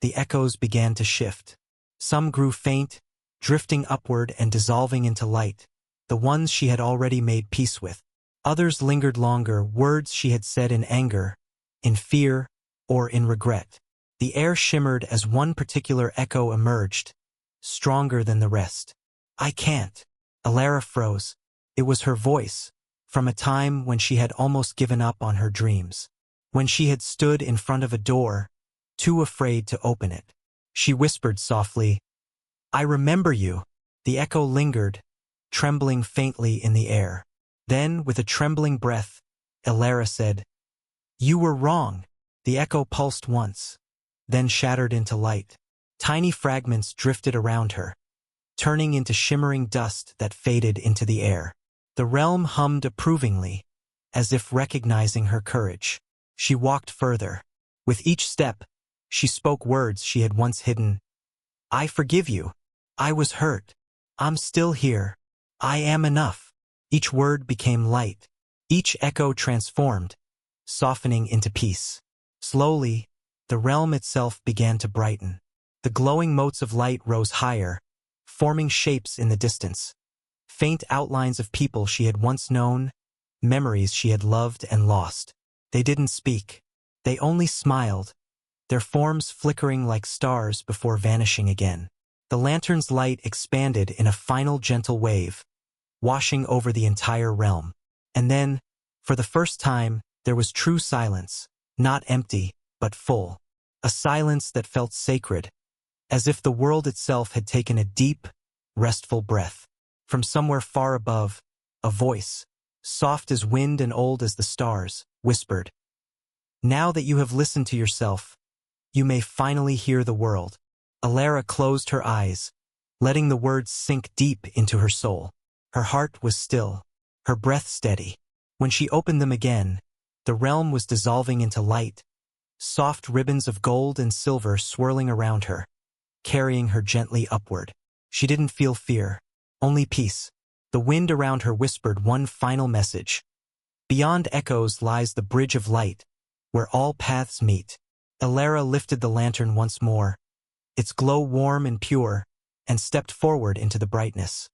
the echoes began to shift. Some grew faint, drifting upward and dissolving into light, the ones she had already made peace with. Others lingered longer, words she had said in anger, in fear, or in regret. The air shimmered as one particular echo emerged, stronger than the rest. "I can't." Elara froze. It was her voice, from a time when she had almost given up on her dreams. When she had stood in front of a door, too afraid to open it. She whispered softly, "I remember you." The echo lingered, trembling faintly in the air. Then, with a trembling breath, Elara said, "You were wrong." The echo pulsed once, then shattered into light. Tiny fragments drifted around her, turning into shimmering dust that faded into the air. The realm hummed approvingly, as if recognizing her courage. She walked further. With each step, she spoke words she had once hidden. "I forgive you. I was hurt. I'm still here. I am enough." Each word became light. Each echo transformed, softening into peace. Slowly, the realm itself began to brighten. The glowing motes of light rose higher, forming shapes in the distance. Faint outlines of people she had once known, memories she had loved and lost. They didn't speak. They only smiled, their forms flickering like stars before vanishing again. The lantern's light expanded in a final gentle wave, washing over the entire realm. And then, for the first time, there was true silence, not empty, but full. A silence that felt sacred, as if the world itself had taken a deep, restful breath. From somewhere far above, a voice, soft as wind and old as the stars, whispered, "Now that you have listened to yourself, you may finally hear the world." Elara closed her eyes, letting the words sink deep into her soul. Her heart was still, her breath steady. When she opened them again, the realm was dissolving into light, soft ribbons of gold and silver swirling around her, carrying her gently upward. She didn't feel fear, only peace. The wind around her whispered one final message. Beyond echoes lies the bridge of light, where all paths meet. Elara lifted the lantern once more, its glow warm and pure, and stepped forward into the brightness.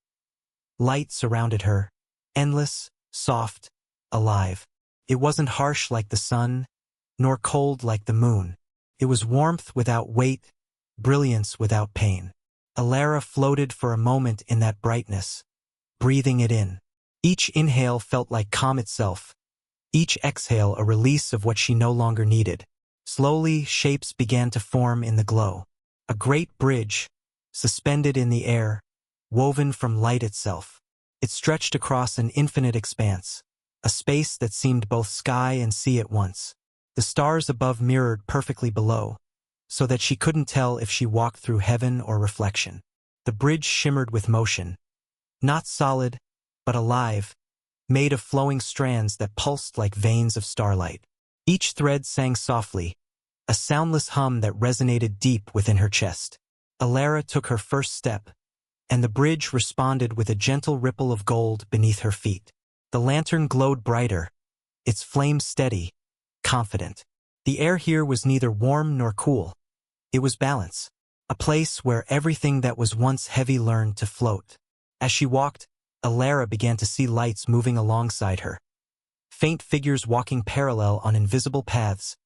Light surrounded her, endless, soft, alive. It wasn't harsh like the sun, nor cold like the moon. It was warmth without weight, brilliance without pain. Elara floated for a moment in that brightness, breathing it in. Each inhale felt like calm itself, each exhale a release of what she no longer needed. Slowly, shapes began to form in the glow. A great bridge, suspended in the air, woven from light itself. It stretched across an infinite expanse, a space that seemed both sky and sea at once. The stars above mirrored perfectly below, so that she couldn't tell if she walked through heaven or reflection. The bridge shimmered with motion, not solid, but alive, made of flowing strands that pulsed like veins of starlight. Each thread sang softly, a soundless hum that resonated deep within her chest. Elara took her first step, and the bridge responded with a gentle ripple of gold beneath her feet. The lantern glowed brighter, its flame steady, confident. The air here was neither warm nor cool. It was balance, a place where everything that was once heavy learned to float. As she walked, Elara began to see lights moving alongside her. Faint figures walking parallel on invisible paths,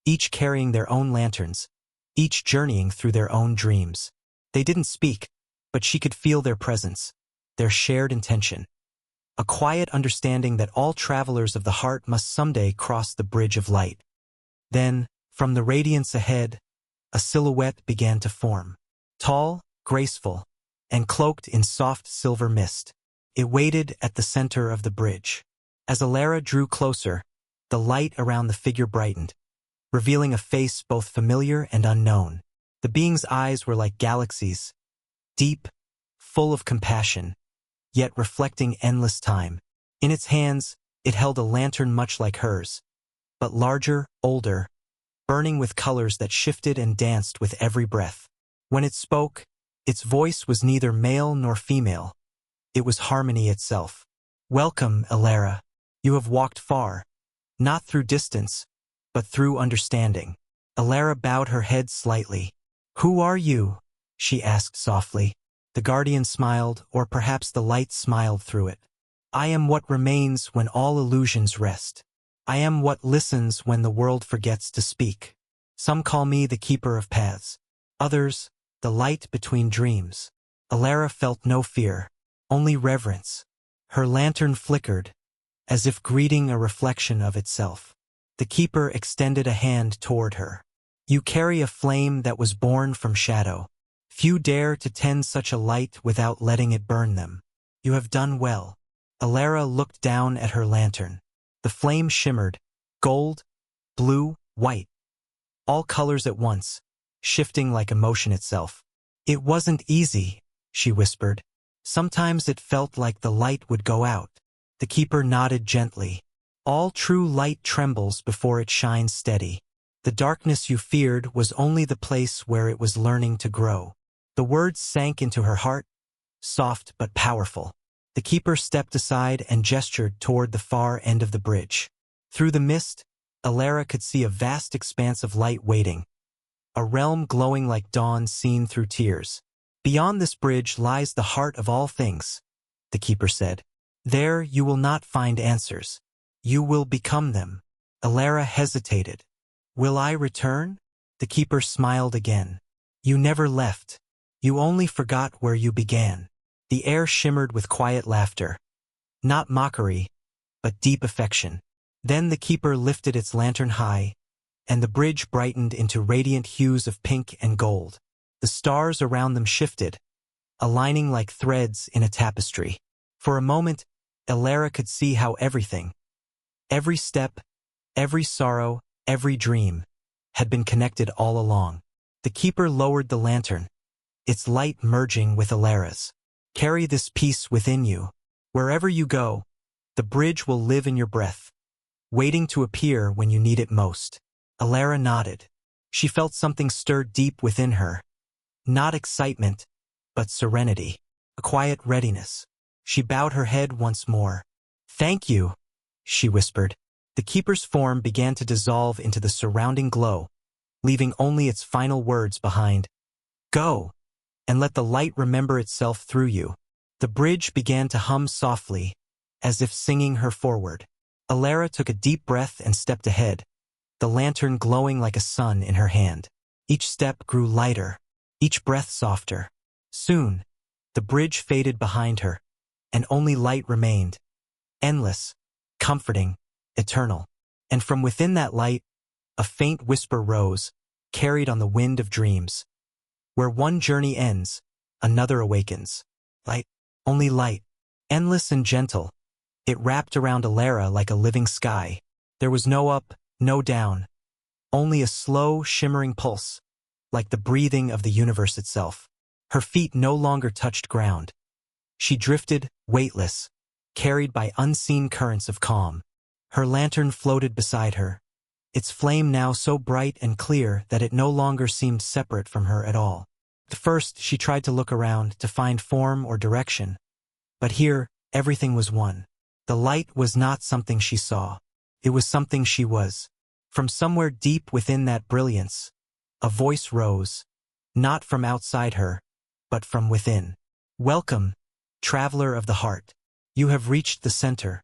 each carrying their own lanterns, each journeying through their own dreams. They didn't speak, but she could feel their presence, their shared intention. A quiet understanding that all travelers of the heart must someday cross the bridge of light. Then, from the radiance ahead, a silhouette began to form. Tall, graceful, and cloaked in soft silver mist. It waited at the center of the bridge. As Elara drew closer, the light around the figure brightened, revealing a face both familiar and unknown. The being's eyes were like galaxies, deep, full of compassion, yet reflecting endless time. In its hands, it held a lantern much like hers, but larger, older, burning with colors that shifted and danced with every breath. When it spoke, its voice was neither male nor female. It was harmony itself. "Welcome, Elara. You have walked far, not through distance, but through understanding." Elara bowed her head slightly. "Who are you?" she asked softly. The guardian smiled, or perhaps the light smiled through it. "I am what remains when all illusions rest. I am what listens when the world forgets to speak. Some call me the keeper of paths. Others, the light between dreams." Elara felt no fear, only reverence. Her lantern flickered, as if greeting a reflection of itself. The keeper extended a hand toward her. "You carry a flame that was born from shadow. Few dare to tend such a light without letting it burn them. You have done well." Elara looked down at her lantern. The flame shimmered, gold, blue, white, all colors at once, shifting like emotion itself. "It wasn't easy," she whispered. "Sometimes it felt like the light would go out." The keeper nodded gently. "All true light trembles before it shines steady. The darkness you feared was only the place where it was learning to grow." The words sank into her heart, soft but powerful. The keeper stepped aside and gestured toward the far end of the bridge. Through the mist, Elara could see a vast expanse of light waiting, a realm glowing like dawn seen through tears. "Beyond this bridge lies the heart of all things," the keeper said. "There you will not find answers. You will become them." Elara hesitated. "Will I return?" The keeper smiled again. "You never left. You only forgot where you began." The air shimmered with quiet laughter. Not mockery, but deep affection. Then the keeper lifted its lantern high, and the bridge brightened into radiant hues of pink and gold. The stars around them shifted, aligning like threads in a tapestry. For a moment, Elara could see how everything, every step, every sorrow, every dream, had been connected all along. The keeper lowered the lantern, its light merging with Elara's. "Carry this peace within you. Wherever you go, the bridge will live in your breath, waiting to appear when you need it most." Elara nodded. She felt something stir deep within her. Not excitement, but serenity, a quiet readiness. She bowed her head once more. "Thank you," she whispered. The keeper's form began to dissolve into the surrounding glow, leaving only its final words behind. Go, and let the light remember itself through you. The bridge began to hum softly, as if singing her forward. Elara took a deep breath and stepped ahead, the lantern glowing like a sun in her hand. Each step grew lighter, each breath softer. Soon, the bridge faded behind her, and only light remained, endless, comforting, eternal. And from within that light, a faint whisper rose, carried on the wind of dreams. Where one journey ends, another awakens. Light, only light, endless and gentle. It wrapped around Elara like a living sky. There was no up, no down, only a slow, shimmering pulse, like the breathing of the universe itself. Her feet no longer touched ground. She drifted, weightless, carried by unseen currents of calm. Her lantern floated beside her, its flame now so bright and clear that it no longer seemed separate from her at all. At first, she tried to look around to find form or direction, but here, everything was one. The light was not something she saw. It was something she was. From somewhere deep within that brilliance, a voice rose, not from outside her, but from within. Welcome, traveler of the heart. You have reached the center,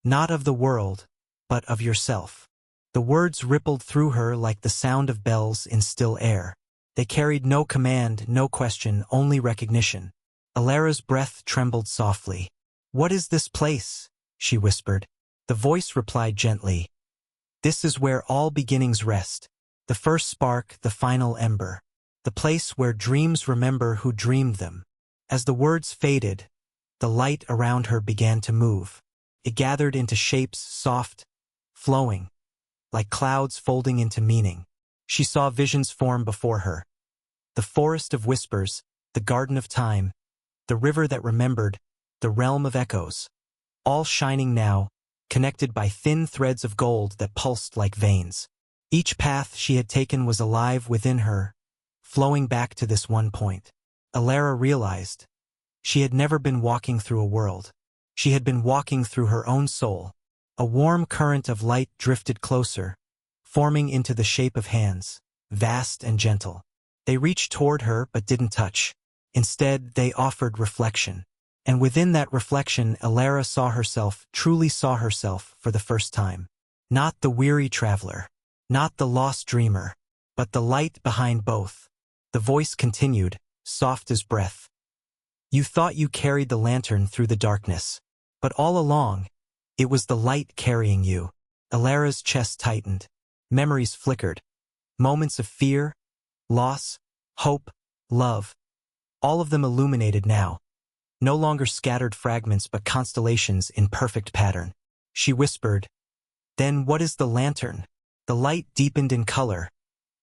not of the world, but of yourself. The words rippled through her like the sound of bells in still air. They carried no command, no question, only recognition. Elara's breath trembled softly. "What is this place?" she whispered. The voice replied gently, "This is where all beginnings rest, the first spark, the final ember, the place where dreams remember who dreamed them." As the words faded, the light around her began to move. It gathered into shapes soft, flowing, like clouds folding into meaning. She saw visions form before her. The forest of whispers, the garden of time, the river that remembered, the realm of echoes, all shining now, connected by thin threads of gold that pulsed like veins. Each path she had taken was alive within her, flowing back to this one point. Elara realized she had never been walking through a world. She had been walking through her own soul. A warm current of light drifted closer, forming into the shape of hands, vast and gentle. They reached toward her but didn't touch. Instead, they offered reflection. And within that reflection, Elara saw herself, truly saw herself, for the first time. Not the weary traveler, not the lost dreamer, but the light behind both. The voice continued, soft as breath. "You thought you carried the lantern through the darkness, but all along, it was the light carrying you." Elara's chest tightened. Memories flickered. Moments of fear, loss, hope, love. All of them illuminated now. No longer scattered fragments but constellations in perfect pattern. She whispered, "Then what is the lantern?" The light deepened in color,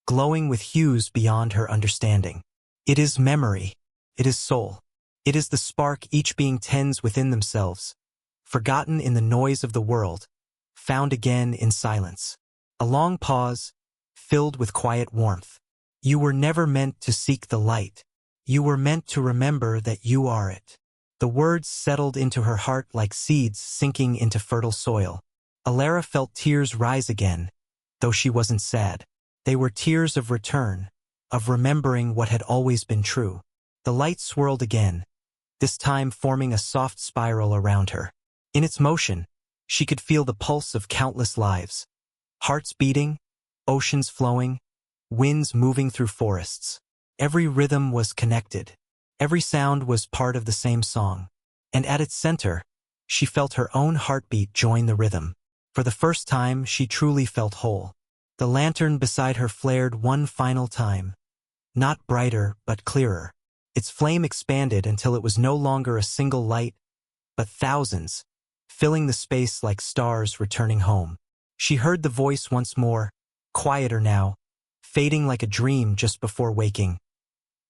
glowing with hues beyond her understanding. "It is memory. It is soul. It is the spark each being tends within themselves, forgotten in the noise of the world, found again in silence." A long pause, filled with quiet warmth. "You were never meant to seek the light. You were meant to remember that you are it." The words settled into her heart like seeds sinking into fertile soil. Elara felt tears rise again, though she wasn't sad. They were tears of return, of remembering what had always been true. The light swirled again, this time forming a soft spiral around her. In its motion, she could feel the pulse of countless lives. Hearts beating, oceans flowing, winds moving through forests. Every rhythm was connected. Every sound was part of the same song. And at its center, she felt her own heartbeat join the rhythm. For the first time, she truly felt whole. The lantern beside her flared one final time. Not brighter, but clearer. Its flame expanded until it was no longer a single light, but thousands, filling the space like stars returning home. She heard the voice once more, quieter now, fading like a dream just before waking.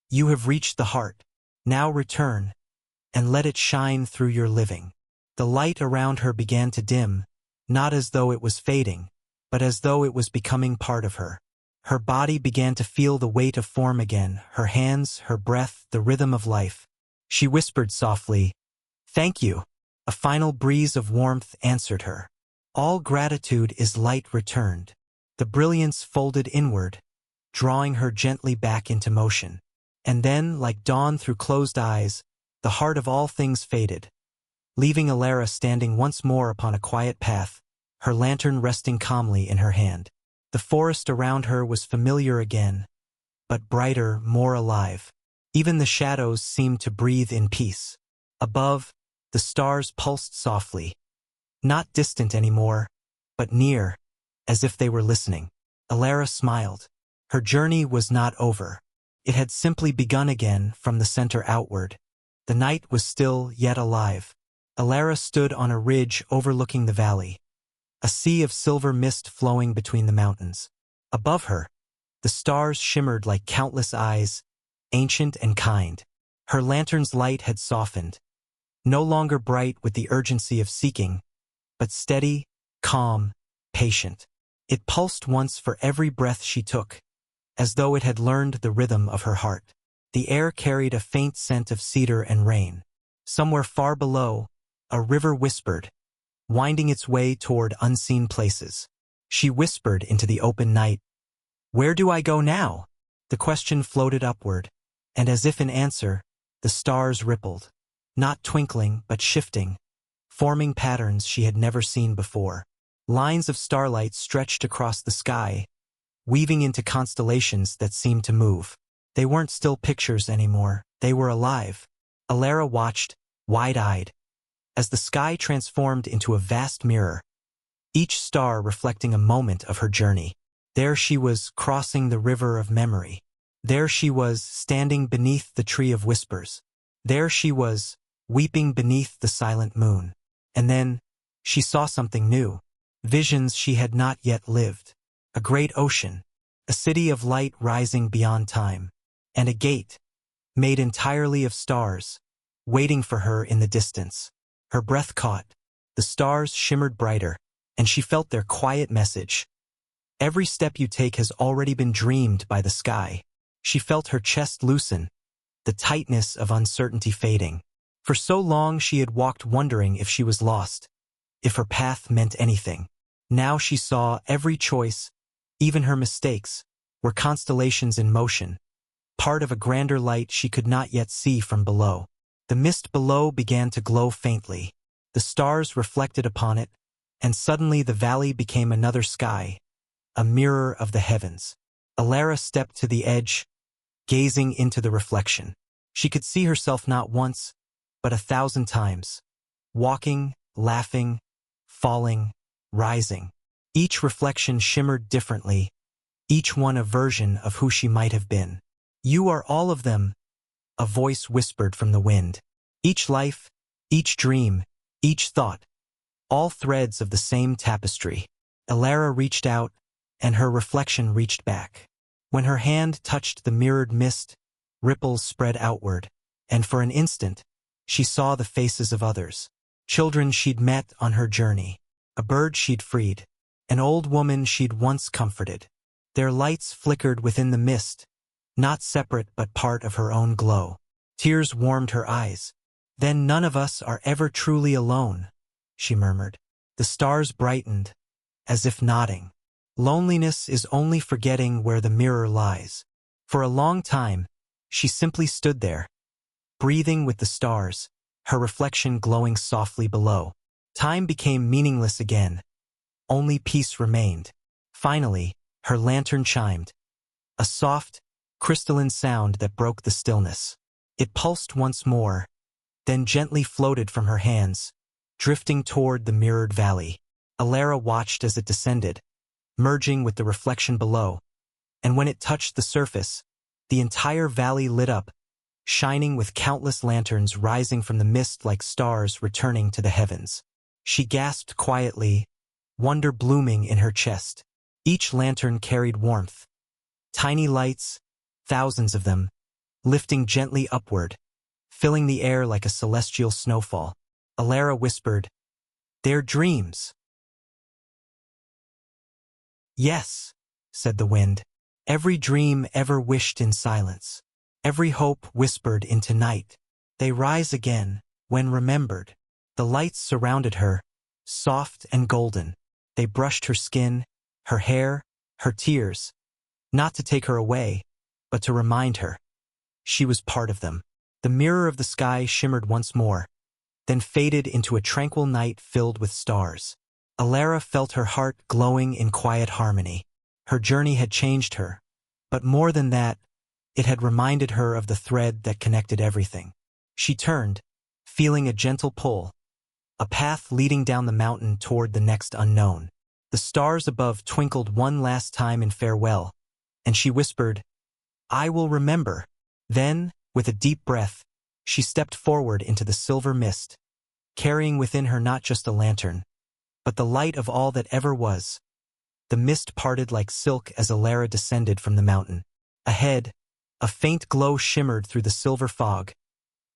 "You have reached the heart. Now return, and let it shine through your living." The light around her began to dim, not as though it was fading, but as though it was becoming part of her. Her body began to feel the weight of form again, her hands, her breath, the rhythm of life. She whispered softly, "Thank you." A final breeze of warmth answered her. All gratitude is light returned. The brilliance folded inward, drawing her gently back into motion. And then, like dawn through closed eyes, the heart of all things faded, leaving Elara standing once more upon a quiet path, her lantern resting calmly in her hand. The forest around her was familiar again, but brighter, more alive. Even the shadows seemed to breathe in peace. Above, the stars pulsed softly, not distant anymore, but near, as if they were listening. Elara smiled. Her journey was not over. It had simply begun again from the center outward. The night was still yet alive. Elara stood on a ridge overlooking the valley, a sea of silver mist flowing between the mountains. Above her, the stars shimmered like countless eyes, ancient and kind. Her lantern's light had softened, no longer bright with the urgency of seeking, but steady, calm, patient. It pulsed once for every breath she took, as though it had learned the rhythm of her heart. The air carried a faint scent of cedar and rain. Somewhere far below, a river whispered, winding its way toward unseen places. She whispered into the open night, "Where do I go now?" The question floated upward, and as if in answer, the stars rippled, not twinkling but shifting, forming patterns she had never seen before. Lines of starlight stretched across the sky, weaving into constellations that seemed to move. They weren't still pictures anymore, they were alive. Elara watched, wide-eyed, as the sky transformed into a vast mirror, each star reflecting a moment of her journey. There she was, crossing the river of memory. There she was, standing beneath the tree of whispers. There she was, weeping beneath the silent moon. And then, she saw something new. Visions she had not yet lived. A great ocean, a city of light rising beyond time, and a gate, made entirely of stars, waiting for her in the distance. Her breath caught, the stars shimmered brighter, and she felt their quiet message. Every step you take has already been dreamed by the sky. She felt her chest loosen, the tightness of uncertainty fading. For so long she had walked wondering if she was lost, if her path meant anything. Now she saw every choice, even her mistakes, were constellations in motion, part of a grander light she could not yet see from below. The mist below began to glow faintly. The stars reflected upon it, and suddenly the valley became another sky, a mirror of the heavens. Elara stepped to the edge, gazing into the reflection. She could see herself not once, but 1,000 times, walking, laughing, falling, rising. Each reflection shimmered differently, each one a version of who she might have been. "You are all of them," a voice whispered from the wind. "Each life, each dream, each thought, all threads of the same tapestry." Elara reached out, and her reflection reached back. When her hand touched the mirrored mist, ripples spread outward, and for an instant, she saw the faces of others. Children she'd met on her journey, a bird she'd freed, an old woman she'd once comforted. Their lights flickered within the mist, not separate but part of her own glow. Tears warmed her eyes. "Then none of us are ever truly alone," she murmured. The stars brightened, as if nodding. "Loneliness is only forgetting where the mirror lies." For a long time, she simply stood there, breathing with the stars, her reflection glowing softly below. Time became meaningless again. Only peace remained. Finally, her lantern chimed, a soft, crystalline sound that broke the stillness. It pulsed once more, then gently floated from her hands, drifting toward the mirrored valley. Elara watched as it descended, merging with the reflection below, and when it touched the surface, the entire valley lit up, shining with countless lanterns rising from the mist like stars returning to the heavens. She gasped quietly, wonder blooming in her chest. Each lantern carried warmth. Tiny lights, thousands of them, lifting gently upward, filling the air like a celestial snowfall. Elara whispered, "They're dreams." "Yes," said the wind. "Every dream ever wished in silence. Every hope whispered into night. They rise again, when remembered." The lights surrounded her, soft and golden. They brushed her skin, her hair, her tears, not to take her away, but to remind her. She was part of them. The mirror of the sky shimmered once more, then faded into a tranquil night filled with stars. Elara felt her heart glowing in quiet harmony. Her journey had changed her, but more than that, it had reminded her of the thread that connected everything. She turned, feeling a gentle pull, a path leading down the mountain toward the next unknown. The stars above twinkled one last time in farewell, and she whispered, "I will remember." Then, with a deep breath, she stepped forward into the silver mist, carrying within her not just a lantern, but the light of all that ever was. The mist parted like silk as Elara descended from the mountain. Ahead, a faint glow shimmered through the silver fog,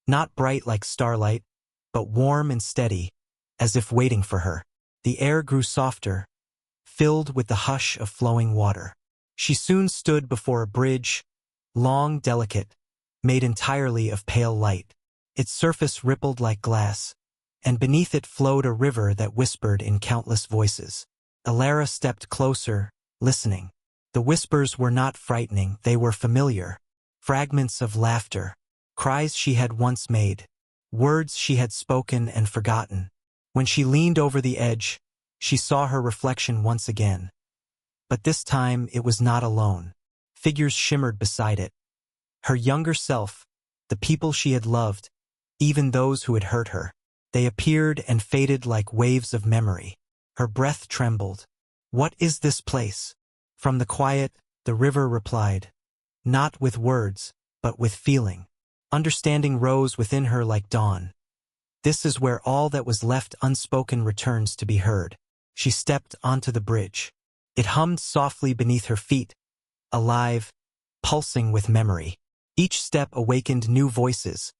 not bright like starlight, but warm and steady, as if waiting for her. The air grew softer, filled with the hush of flowing water. She soon stood before a bridge, long, delicate, made entirely of pale light. Its surface rippled like glass, and beneath it flowed a river that whispered in countless voices. Elara stepped closer, listening. The whispers were not frightening, they were familiar. Fragments of laughter, cries she had once made, words she had spoken and forgotten. When she leaned over the edge, she saw her reflection once again. But this time it was not alone. Figures shimmered beside it. Her younger self, the people she had loved, even those who had hurt her. They appeared and faded like waves of memory. Her breath trembled. "What is this place?" From the quiet, the river replied, not with words, but with feeling. Understanding rose within her like dawn. This is where all that was left unspoken returns to be heard. She stepped onto the bridge. It hummed softly beneath her feet, alive, pulsing with memory. Each step awakened new voices,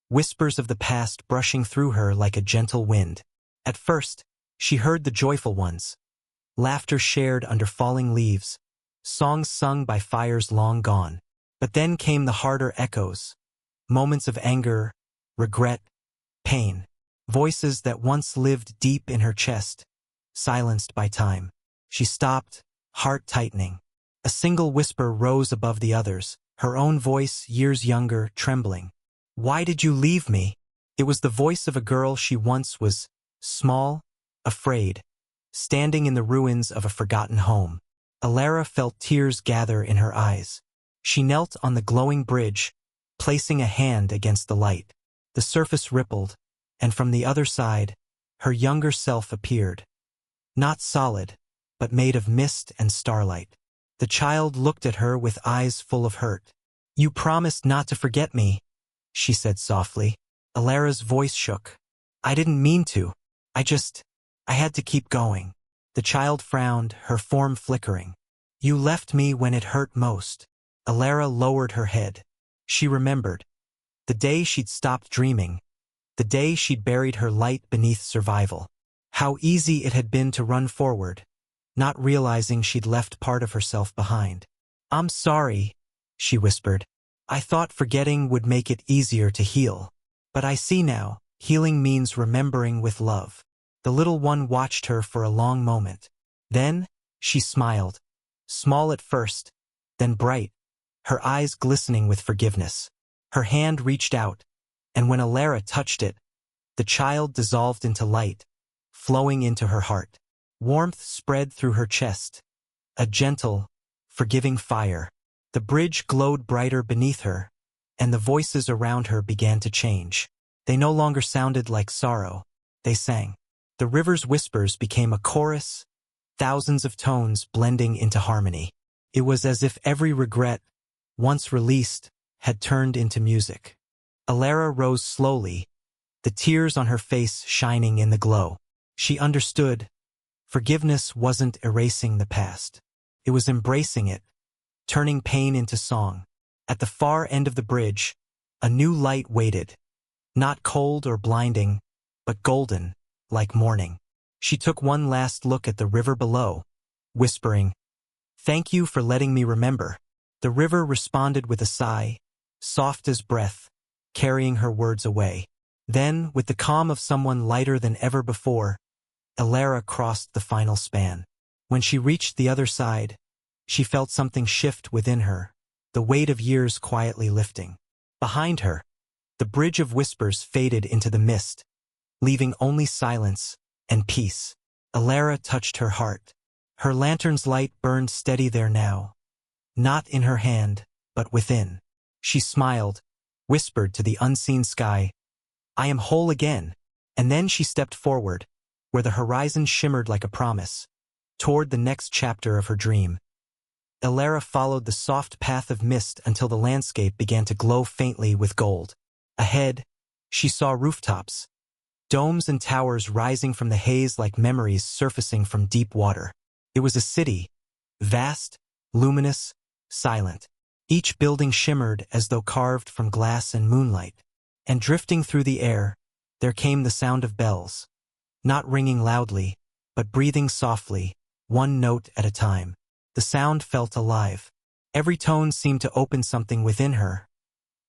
whispers of the past brushing through her like a gentle wind. At first, she heard the joyful ones, laughter shared under falling leaves, songs sung by fires long gone. But then came the harder echoes, moments of anger, regret, pain, voices that once lived deep in her chest, silenced by time. She stopped, heart tightening. A single whisper rose above the others, her own voice, years younger, trembling. "Why did you leave me?" It was the voice of a girl she once was, small, afraid, standing in the ruins of a forgotten home. Elara felt tears gather in her eyes. She knelt on the glowing bridge, placing a hand against the light. The surface rippled, and from the other side, her younger self appeared. Not solid, but made of mist and starlight. The child looked at her with eyes full of hurt. "You promised not to forget me," she said softly. Elara's voice shook. "I didn't mean to. I had to keep going." The child frowned, her form flickering. "You left me when it hurt most." Elara lowered her head. She remembered. The day she'd stopped dreaming. The day she'd buried her light beneath survival. How easy it had been to run forward, not realizing she'd left part of herself behind. "I'm sorry," she whispered. "I thought forgetting would make it easier to heal. But I see now, healing means remembering with love." The little one watched her for a long moment. Then, she smiled. Small at first, then bright, her eyes glistening with forgiveness. Her hand reached out, and when Elara touched it, the child dissolved into light, flowing into her heart. Warmth spread through her chest, a gentle, forgiving fire. The bridge glowed brighter beneath her, and the voices around her began to change. They no longer sounded like sorrow, they sang. The river's whispers became a chorus, thousands of tones blending into harmony. It was as if every regret, once released, had turned into music. Elara rose slowly, the tears on her face shining in the glow. She understood. Forgiveness wasn't erasing the past. It was embracing it, turning pain into song. At the far end of the bridge, a new light waited, not cold or blinding, but golden, like morning. She took one last look at the river below, whispering, "Thank you for letting me remember." The river responded with a sigh, soft as breath, carrying her words away. Then, with the calm of someone lighter than ever before, Elara crossed the final span. When she reached the other side, she felt something shift within her, the weight of years quietly lifting. Behind her, the bridge of whispers faded into the mist, leaving only silence and peace. Elara touched her heart. Her lantern's light burned steady there now, not in her hand, but within. She smiled, whispered to the unseen sky, "I am whole again." And then she stepped forward, where the horizon shimmered like a promise, toward the next chapter of her dream. Elara followed the soft path of mist until the landscape began to glow faintly with gold. Ahead, she saw rooftops, domes and towers rising from the haze like memories surfacing from deep water. It was a city, vast, luminous, silent. Each building shimmered as though carved from glass and moonlight. And drifting through the air, there came the sound of bells, not ringing loudly, but breathing softly, one note at a time. The sound felt alive. Every tone seemed to open something within her,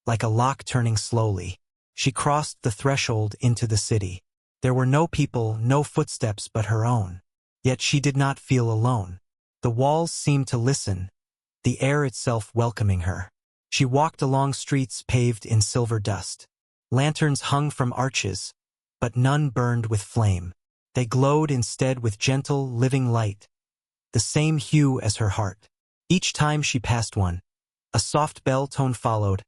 like a lock turning slowly. She crossed the threshold into the city. There were no people, no footsteps but her own. Yet she did not feel alone. The walls seemed to listen, the air itself welcoming her. She walked along streets paved in silver dust. Lanterns hung from arches, but none burned with flame. They glowed instead with gentle, living light, the same hue as her heart. Each time she passed one, a soft bell tone followed,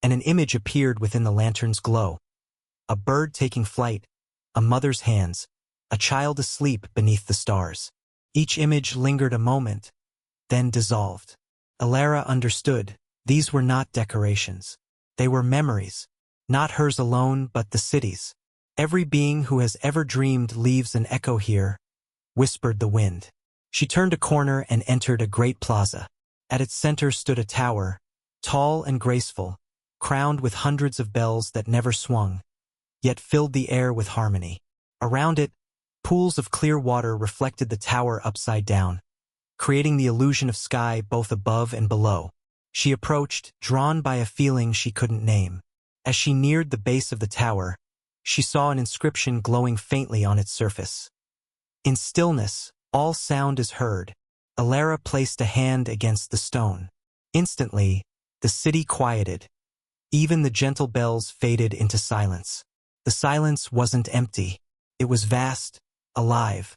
and an image appeared within the lantern's glow. A bird taking flight, a mother's hands, a child asleep beneath the stars. Each image lingered a moment, then dissolved. Elara understood. These were not decorations. They were memories, not hers alone but the city's. Every being who has ever dreamed leaves an echo here, whispered the wind. She turned a corner and entered a great plaza. At its center stood a tower, tall and graceful, crowned with hundreds of bells that never swung, yet filled the air with harmony. Around it, pools of clear water reflected the tower upside down, creating the illusion of sky both above and below. She approached, drawn by a feeling she couldn't name. As she neared the base of the tower, she saw an inscription glowing faintly on its surface. In stillness, all sound is heard. Elara placed a hand against the stone. Instantly, the city quieted. Even the gentle bells faded into silence. The silence wasn't empty. It was vast, alive.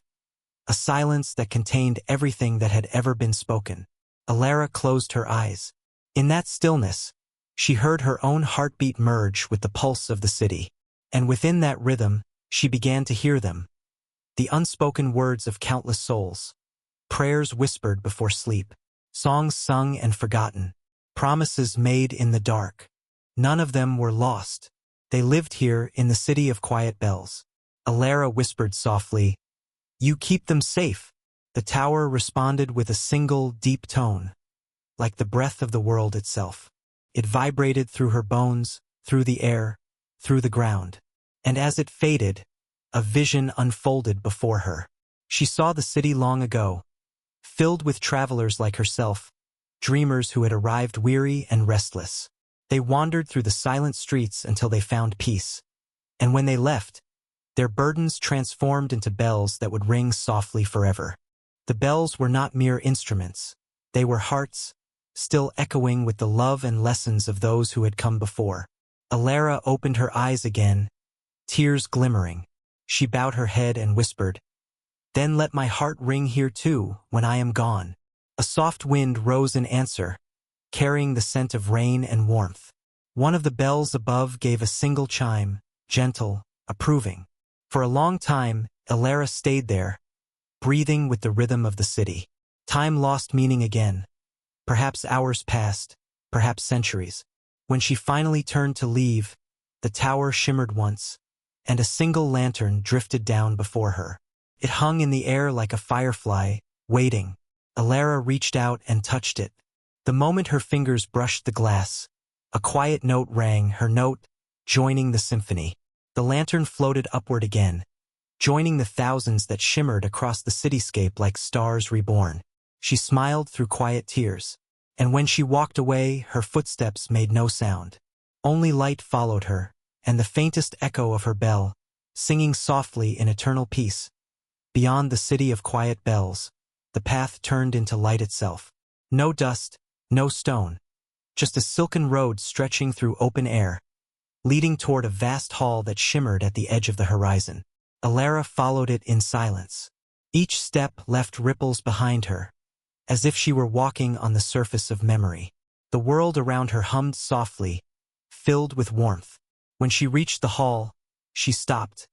A silence that contained everything that had ever been spoken. Elara closed her eyes. In that stillness, she heard her own heartbeat merge with the pulse of the city. And within that rhythm, she began to hear them. The unspoken words of countless souls. Prayers whispered before sleep. Songs sung and forgotten. Promises made in the dark. None of them were lost. They lived here in the city of quiet bells. Elara whispered softly, "You keep them safe." The tower responded with a single deep tone, like the breath of the world itself. It vibrated through her bones, through the air, through the ground. And as it faded, a vision unfolded before her. She saw the city long ago, filled with travelers like herself, dreamers who had arrived weary and restless. They wandered through the silent streets until they found peace. And when they left, their burdens transformed into bells that would ring softly forever. The bells were not mere instruments. They were hearts, still echoing with the love and lessons of those who had come before. Elara opened her eyes again, tears glimmering. She bowed her head and whispered, "Then let my heart ring here too, when I am gone." A soft wind rose in answer, carrying the scent of rain and warmth. One of the bells above gave a single chime, gentle, approving. For a long time, Elara stayed there, breathing with the rhythm of the city. Time lost meaning again. Perhaps hours passed, perhaps centuries. When she finally turned to leave, the tower shimmered once, and a single lantern drifted down before her. It hung in the air like a firefly, waiting. Elara reached out and touched it. The moment her fingers brushed the glass, a quiet note rang, her note, joining the symphony. The lantern floated upward again, joining the thousands that shimmered across the cityscape like stars reborn. She smiled through quiet tears, and when she walked away, her footsteps made no sound. Only light followed her, and the faintest echo of her bell, singing softly in eternal peace. Beyond the city of quiet bells, the path turned into light itself. No dust, no stone, just a silken road stretching through open air, leading toward a vast hall that shimmered at the edge of the horizon. Elara followed it in silence. Each step left ripples behind her, as if she were walking on the surface of memory. The world around her hummed softly, filled with warmth. When she reached the hall, she stopped.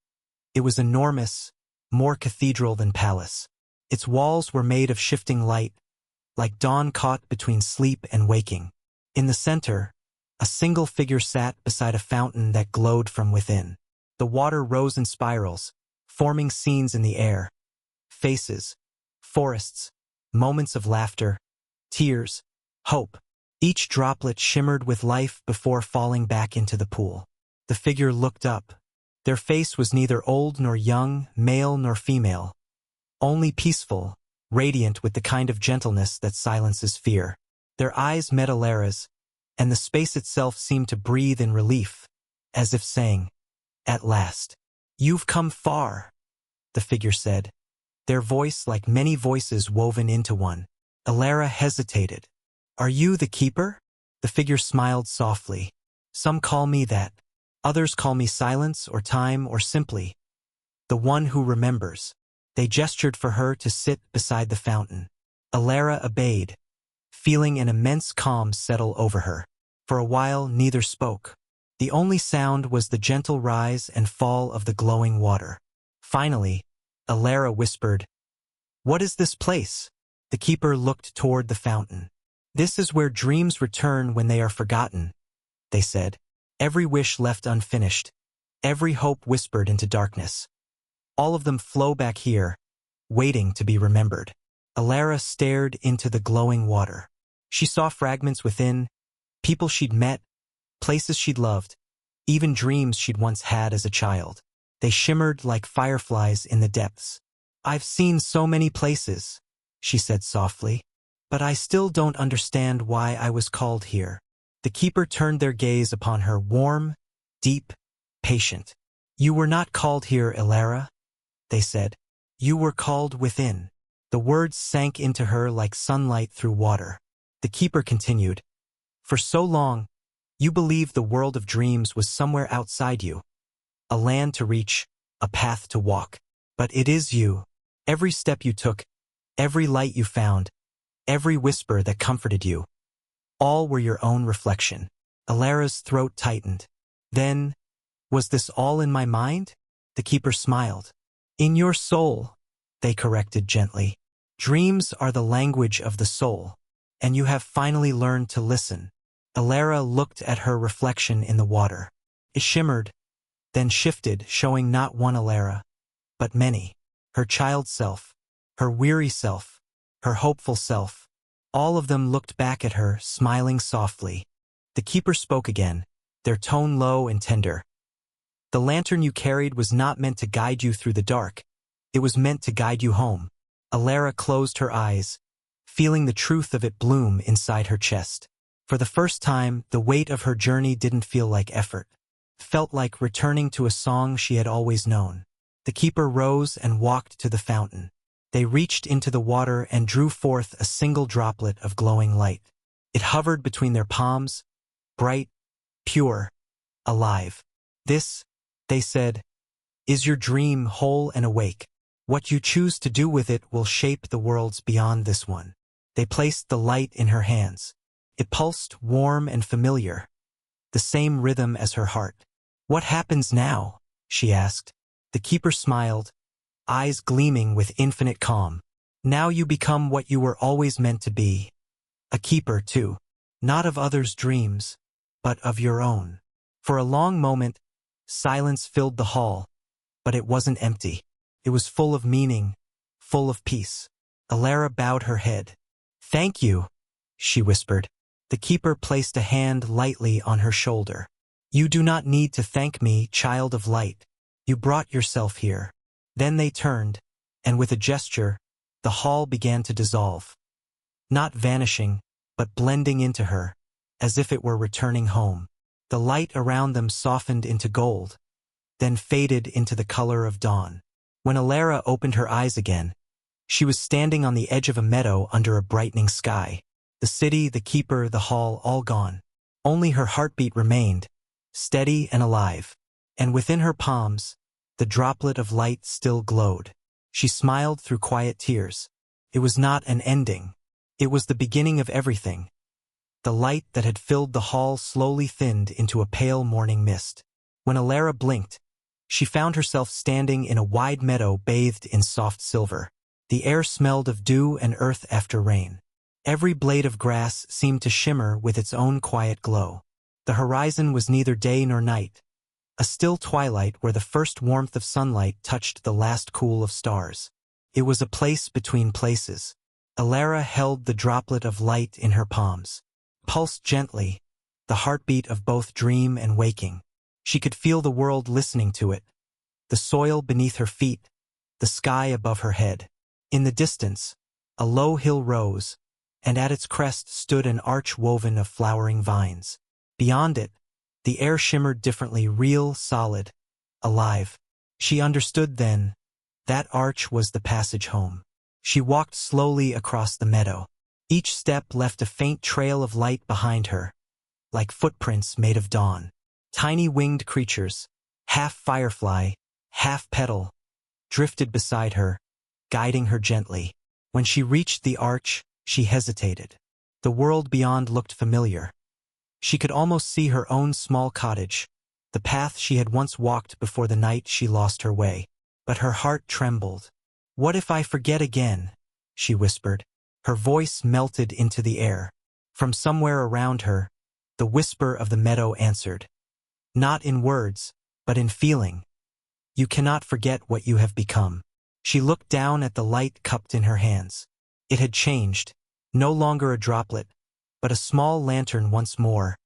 It was enormous, more cathedral than palace. Its walls were made of shifting light, like dawn caught between sleep and waking. In the center, a single figure sat beside a fountain that glowed from within. The water rose in spirals, forming scenes in the air. Faces, forests, moments of laughter, tears, hope. Each droplet shimmered with life before falling back into the pool. The figure looked up. Their face was neither old nor young, male nor female, only peaceful, radiant with the kind of gentleness that silences fear. Their eyes met Elara's, and the space itself seemed to breathe in relief, as if saying, "At last." "You've come far," the figure said, their voice like many voices woven into one. Elara hesitated. "Are you the keeper?" The figure smiled softly. "Some call me that. Others call me silence or time or simply the one who remembers." They gestured for her to sit beside the fountain. Elara obeyed, feeling an immense calm settle over her. For a while, neither spoke. The only sound was the gentle rise and fall of the glowing water. Finally, Elara whispered, "What is this place?" The keeper looked toward the fountain. "This is where dreams return when they are forgotten," they said. "Every wish left unfinished, every hope whispered into darkness. All of them flow back here, waiting to be remembered." Elara stared into the glowing water. She saw fragments within, people she'd met, places she'd loved, even dreams she'd once had as a child. They shimmered like fireflies in the depths. "I've seen so many places," she said softly, "but I still don't understand why I was called here." The keeper turned their gaze upon her, warm, deep, patient. "You were not called here, Elara," they said. "You were called within." The words sank into her like sunlight through water. The keeper continued, "For so long, you believed the world of dreams was somewhere outside you, a land to reach, a path to walk. But it is you. Every step you took, every light you found, every whisper that comforted you, all were your own reflection." Elara's throat tightened. "Then, was this all in my mind?" The keeper smiled. "In your soul," they corrected gently. "Dreams are the language of the soul, and you have finally learned to listen." Elara looked at her reflection in the water. It shimmered, then shifted, showing not one Elara, but many. Her child self, her weary self, her hopeful self. All of them looked back at her, smiling softly. The keeper spoke again, their tone low and tender. "The lantern you carried was not meant to guide you through the dark. It was meant to guide you home." Elara closed her eyes, feeling the truth of it bloom inside her chest. For the first time, the weight of her journey didn't feel like effort. It felt like returning to a song she had always known. The keeper rose and walked to the fountain. They reached into the water and drew forth a single droplet of glowing light. It hovered between their palms, bright, pure, alive. "This," they said, "is your dream whole and awake. What you choose to do with it will shape the worlds beyond this one." They placed the light in her hands. It pulsed warm and familiar, the same rhythm as her heart. "What happens now?" she asked. The keeper smiled, eyes gleaming with infinite calm. "Now you become what you were always meant to be. A keeper, too. Not of others' dreams, but of your own." For a long moment, silence filled the hall, but it wasn't empty. It was full of meaning, full of peace. Elara bowed her head. "Thank you," she whispered. The keeper placed a hand lightly on her shoulder. "You do not need to thank me, child of light. You brought yourself here." Then they turned, and with a gesture, the hall began to dissolve. Not vanishing, but blending into her, as if it were returning home. The light around them softened into gold, then faded into the color of dawn. When Elara opened her eyes again, she was standing on the edge of a meadow under a brightening sky. The city, the keeper, the hall, all gone. Only her heartbeat remained, steady and alive. And within her palms, the droplet of light still glowed. She smiled through quiet tears. It was not an ending. It was the beginning of everything. The light that had filled the hall slowly thinned into a pale morning mist. When Elara blinked, she found herself standing in a wide meadow bathed in soft silver. The air smelled of dew and earth after rain. Every blade of grass seemed to shimmer with its own quiet glow. The horizon was neither day nor night, a still twilight where the first warmth of sunlight touched the last cool of stars. It was a place between places. Elara held the droplet of light in her palms. Pulsed gently, the heartbeat of both dream and waking. She could feel the world listening to it, the soil beneath her feet, the sky above her head. In the distance, a low hill rose, and at its crest stood an arch woven of flowering vines. Beyond it, the air shimmered differently, real, solid, alive. She understood then, that arch was the passage home. She walked slowly across the meadow. Each step left a faint trail of light behind her, like footprints made of dawn. Tiny winged creatures, half firefly, half petal, drifted beside her, guiding her gently. When she reached the arch, she hesitated. The world beyond looked familiar. She could almost see her own small cottage, the path she had once walked before the night she lost her way. But her heart trembled. "What if I forget again?" she whispered. Her voice melted into the air. From somewhere around her, the whisper of the meadow answered. "Not in words, but in feeling. You cannot forget what you have become." She looked down at the light cupped in her hands. It had changed, no longer a droplet, but a small lantern once more,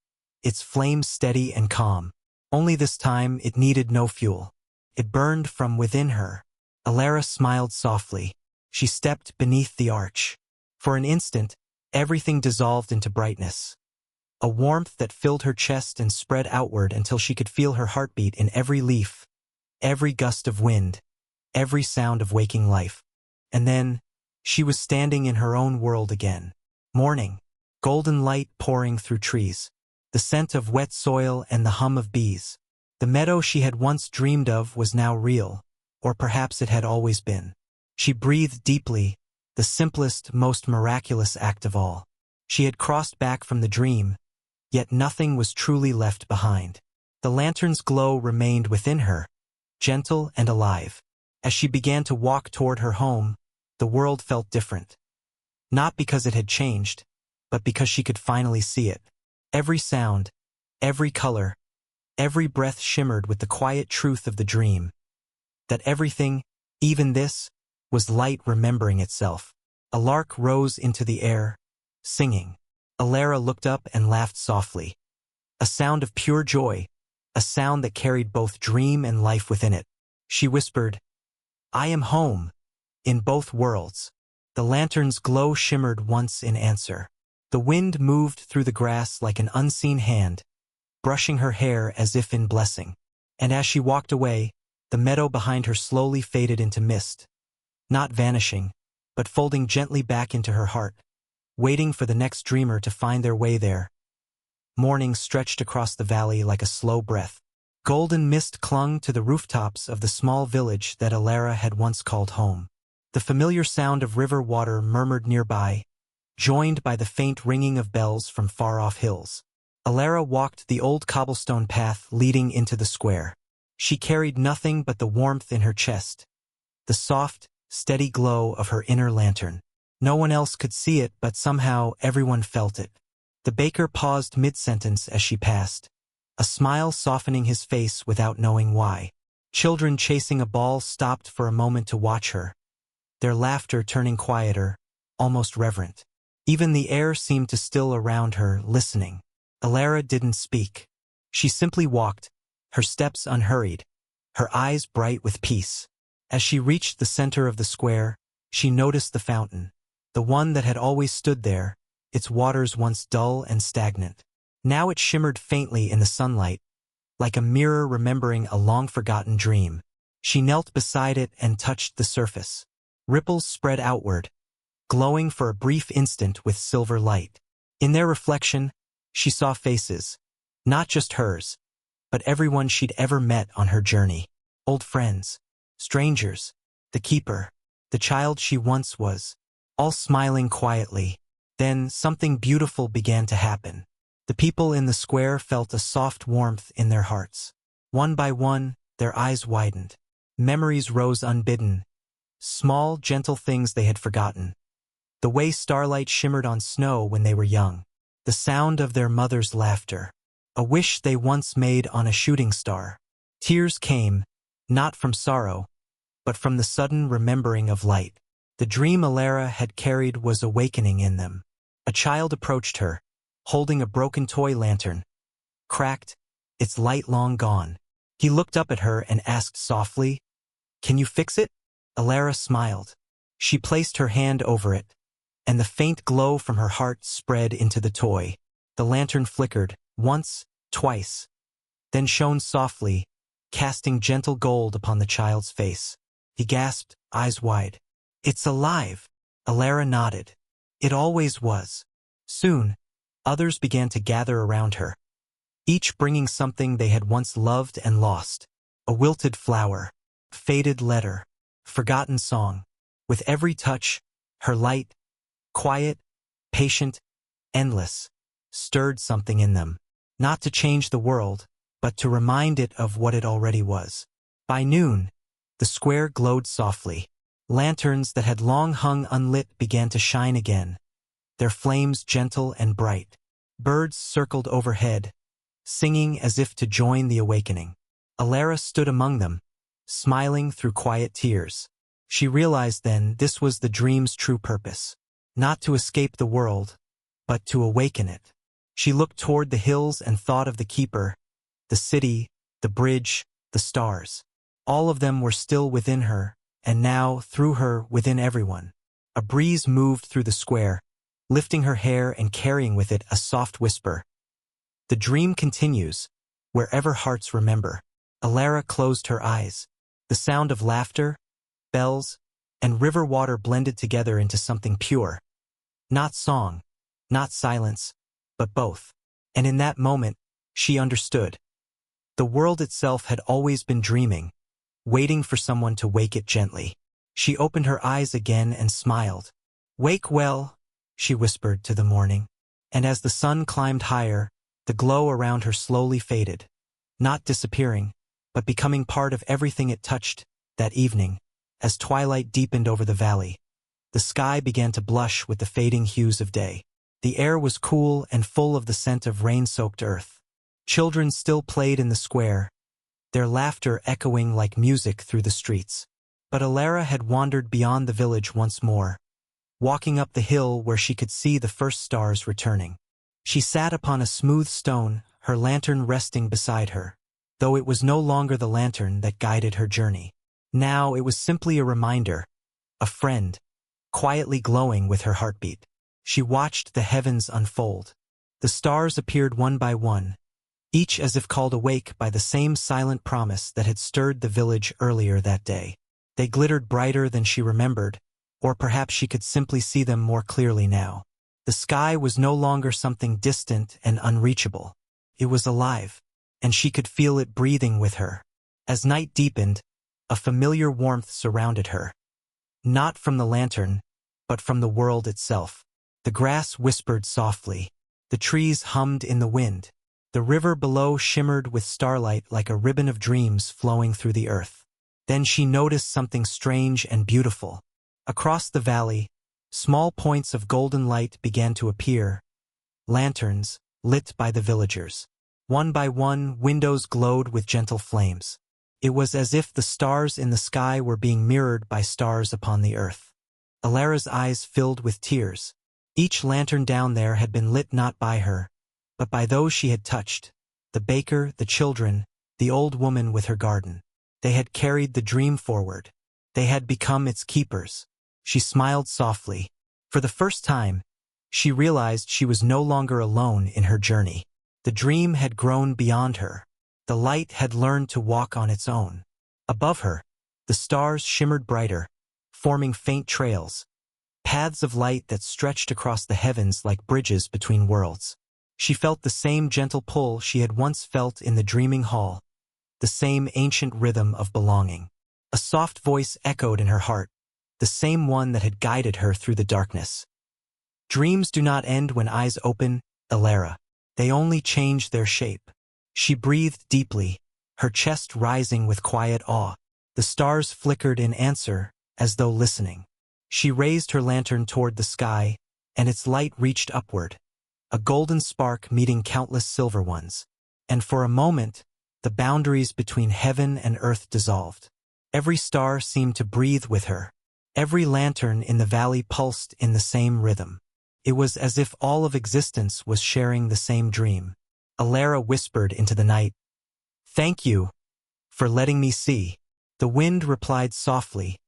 its flames steady and calm. Only this time it needed no fuel. It burned from within her. Elara smiled softly. She stepped beneath the arch. For an instant, everything dissolved into brightness. A warmth that filled her chest and spread outward until she could feel her heartbeat in every leaf, every gust of wind, every sound of waking life. And then, she was standing in her own world again. Morning, golden light pouring through trees, the scent of wet soil and the hum of bees. The meadow she had once dreamed of was now real, or perhaps it had always been. She breathed deeply, the simplest, most miraculous act of all. She had crossed back from the dream, yet nothing was truly left behind. The lantern's glow remained within her, gentle and alive. As she began to walk toward her home, the world felt different. Not because it had changed, but because she could finally see it. Every sound, every color, every breath shimmered with the quiet truth of the dream. That everything, even this, was light remembering itself. A lark rose into the air, singing. Elara looked up and laughed softly. A sound of pure joy, a sound that carried both dream and life within it. She whispered, "I am home, in both worlds." The lantern's glow shimmered once in answer. The wind moved through the grass like an unseen hand, brushing her hair as if in blessing. And as she walked away, the meadow behind her slowly faded into mist, not vanishing, but folding gently back into her heart, waiting for the next dreamer to find their way there. Morning stretched across the valley like a slow breath. Golden mist clung to the rooftops of the small village that Elara had once called home. The familiar sound of river water murmured nearby, joined by the faint ringing of bells from far-off hills. Elara walked the old cobblestone path leading into the square. She carried nothing but the warmth in her chest, the soft, steady glow of her inner lantern. No one else could see it, but somehow everyone felt it. The baker paused mid-sentence as she passed, a smile softening his face without knowing why. Children chasing a ball stopped for a moment to watch her, their laughter turning quieter, almost reverent. Even the air seemed to still around her, listening. Elara didn't speak. She simply walked, her steps unhurried, her eyes bright with peace. As she reached the center of the square, she noticed the fountain, the one that had always stood there, its waters once dull and stagnant. Now it shimmered faintly in the sunlight, like a mirror remembering a long-forgotten dream. She knelt beside it and touched the surface. Ripples spread outward, glowing for a brief instant with silver light. In their reflection, she saw faces, not just hers, but everyone she'd ever met on her journey. Old friends, strangers, the keeper, the child she once was, all smiling quietly. Then something beautiful began to happen. The people in the square felt a soft warmth in their hearts. One by one, their eyes widened. Memories rose unbidden, small, gentle things they had forgotten. The way starlight shimmered on snow when they were young. The sound of their mother's laughter. A wish they once made on a shooting star. Tears came, not from sorrow, but from the sudden remembering of light. The dream Elara had carried was awakening in them. A child approached her, holding a broken toy lantern. Cracked, its light long gone. He looked up at her and asked softly, "Can you fix it?" Elara smiled. She placed her hand over it, and the faint glow from her heart spread into the toy. The lantern flickered, once, twice, then shone softly, casting gentle gold upon the child's face. He gasped, eyes wide. "It's alive!" Elara nodded. It always was. Soon, others began to gather around her, each bringing something they had once loved and lost. A wilted flower, faded letter, forgotten song. With every touch, her light, quiet, patient, endless, stirred something in them. Not to change the world, but to remind it of what it already was. By noon, the square glowed softly. Lanterns that had long hung unlit began to shine again, their flames gentle and bright. Birds circled overhead, singing as if to join the awakening. Elara stood among them, smiling through quiet tears. She realized then this was the dream's true purpose. Not to escape the world, but to awaken it. She looked toward the hills and thought of the keeper, the city, the bridge, the stars. All of them were still within her, and now, through her, within everyone. A breeze moved through the square, lifting her hair and carrying with it a soft whisper. The dream continues, wherever hearts remember. Elara closed her eyes. The sound of laughter, bells, and river water blended together into something pure. Not song, not silence, but both. And in that moment, she understood. The world itself had always been dreaming, waiting for someone to wake it gently. She opened her eyes again and smiled. "Wake well," she whispered to the morning. And as the sun climbed higher, the glow around her slowly faded, not disappearing, but becoming part of everything it touched. That evening, as twilight deepened over the valley, the sky began to blush with the fading hues of day. The air was cool and full of the scent of rain-soaked earth. Children still played in the square, their laughter echoing like music through the streets. But Elara had wandered beyond the village once more, walking up the hill where she could see the first stars returning. She sat upon a smooth stone, her lantern resting beside her, though it was no longer the lantern that guided her journey. Now it was simply a reminder, a friend, quietly glowing with her heartbeat. She watched the heavens unfold. The stars appeared one by one, each as if called awake by the same silent promise that had stirred the village earlier that day. They glittered brighter than she remembered, or perhaps she could simply see them more clearly now. The sky was no longer something distant and unreachable. It was alive, and she could feel it breathing with her. As night deepened, a familiar warmth surrounded her. Not from the lantern, but from the world itself. The grass whispered softly. The trees hummed in the wind. The river below shimmered with starlight like a ribbon of dreams flowing through the earth. Then she noticed something strange and beautiful. Across the valley, small points of golden light began to appear, lanterns lit by the villagers. One by one, windows glowed with gentle flames. It was as if the stars in the sky were being mirrored by stars upon the earth. Elara's eyes filled with tears. Each lantern down there had been lit not by her, but by those she had touched, the baker, the children, the old woman with her garden. They had carried the dream forward. They had become its keepers. She smiled softly. For the first time, she realized she was no longer alone in her journey. The dream had grown beyond her. The light had learned to walk on its own. Above her, the stars shimmered brighter, forming faint trails, paths of light that stretched across the heavens like bridges between worlds. She felt the same gentle pull she had once felt in the dreaming hall, the same ancient rhythm of belonging. A soft voice echoed in her heart, the same one that had guided her through the darkness. Dreams do not end when eyes open, Elara. They only change their shape. She breathed deeply, her chest rising with quiet awe. The stars flickered in answer, as though listening. She raised her lantern toward the sky, and its light reached upward, a golden spark meeting countless silver ones. And for a moment, the boundaries between heaven and earth dissolved. Every star seemed to breathe with her. Every lantern in the valley pulsed in the same rhythm. It was as if all of existence was sharing the same dream. Elara whispered into the night, "Thank you for letting me see." The wind replied softly,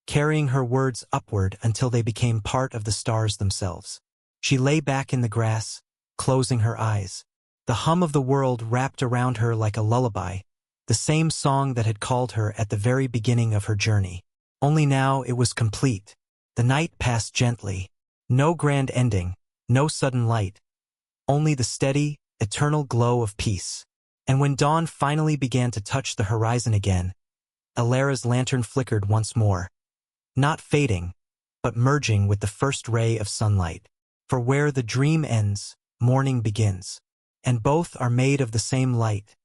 carrying her words upward until they became part of the stars themselves. She lay back in the grass, closing her eyes. The hum of the world wrapped around her like a lullaby, the same song that had called her at the very beginning of her journey. Only now it was complete. The night passed gently. No grand ending, no sudden light. Only the steady, eternal glow of peace. And when dawn finally began to touch the horizon again, Elara's lantern flickered once more. Not fading, but merging with the first ray of sunlight. For where the dream ends, morning begins. And both are made of the same light.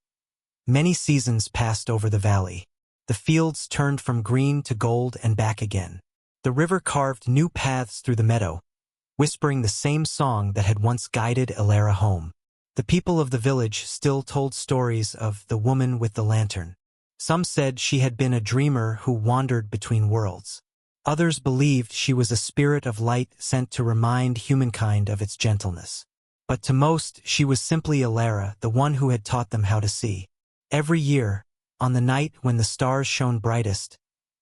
Many seasons passed over the valley. The fields turned from green to gold and back again. The river carved new paths through the meadow, whispering the same song that had once guided Elara home. The people of the village still told stories of the woman with the lantern. Some said she had been a dreamer who wandered between worlds. Others believed she was a spirit of light sent to remind humankind of its gentleness. But to most, she was simply Elara, the one who had taught them how to see. Every year, on the night when the stars shone brightest,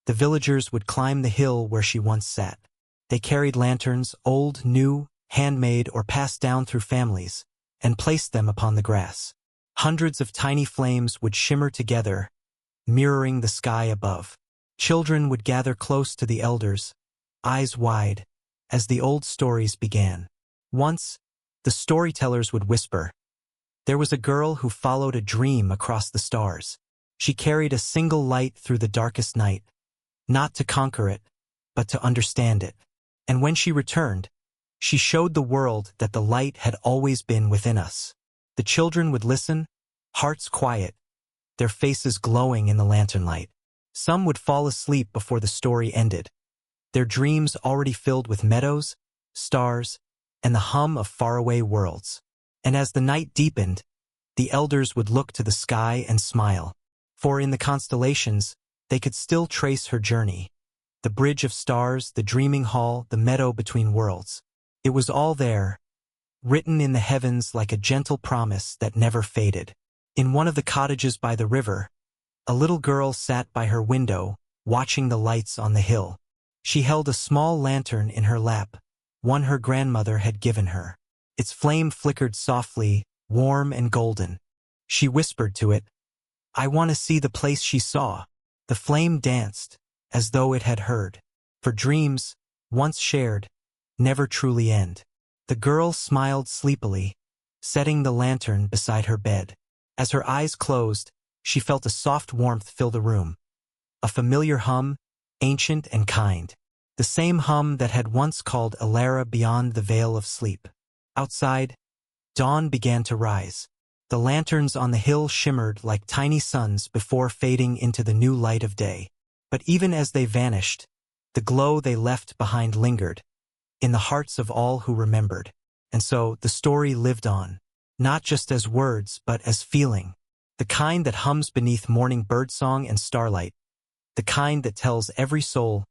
the villagers would climb the hill where she once sat. They carried lanterns, old, new, handmade, or passed down through families, and placed them upon the grass. Hundreds of tiny flames would shimmer together, mirroring the sky above. Children would gather close to the elders, eyes wide, as the old stories began. Once, the storytellers would whisper, "There was a girl who followed a dream across the stars. She carried a single light through the darkest night, not to conquer it, but to understand it. And when she returned, she showed the world that the light had always been within us." The children would listen, hearts quiet, their faces glowing in the lantern light. Some would fall asleep before the story ended, their dreams already filled with meadows, stars, and the hum of faraway worlds. And as the night deepened, the elders would look to the sky and smile. For in the constellations, they could still trace her journey. The bridge of stars, the dreaming hall, the meadow between worlds. It was all there, written in the heavens like a gentle promise that never faded. In one of the cottages by the river, a little girl sat by her window, watching the lights on the hill. She held a small lantern in her lap, one her grandmother had given her. Its flame flickered softly, warm and golden. She whispered to it, "I want to see the place she saw." The flame danced, as though it had heard. For dreams, once shared, never truly end. The girl smiled sleepily, setting the lantern beside her bed. As her eyes closed, she felt a soft warmth fill the room. A familiar hum, ancient and kind. The same hum that had once called Elara beyond the veil of sleep. Outside, dawn began to rise. The lanterns on the hill shimmered like tiny suns before fading into the new light of day. But even as they vanished, the glow they left behind lingered, in the hearts of all who remembered. And so the story lived on, not just as words but as feeling. The kind that hums beneath morning birdsong and starlight. The kind that tells every soul,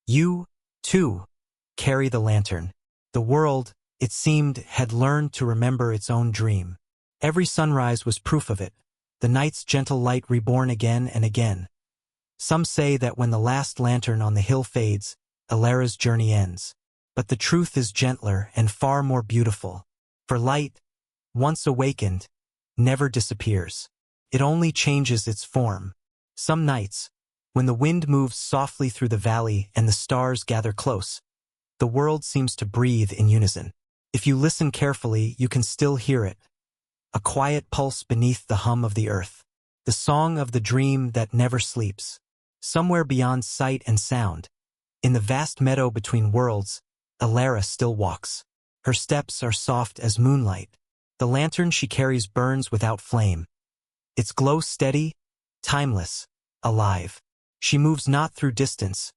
"You, too, carry the lantern." The world, it seemed, had learned to remember its own dream. Every sunrise was proof of it, the night's gentle light reborn again and again. Some say that when the last lantern on the hill fades, Elara's journey ends. But the truth is gentler and far more beautiful. For light, once awakened, never disappears. It only changes its form. Some nights, when the wind moves softly through the valley and the stars gather close, The world seems to breathe in unison. If you listen carefully, you can still hear it. A quiet pulse beneath the hum of the earth. The song of the dream that never sleeps. Somewhere beyond sight and sound, in the vast meadow between worlds, Elara still walks. Her steps are soft as moonlight. The lantern she carries burns without flame. Its glow steady, timeless, alive. She moves not through distance,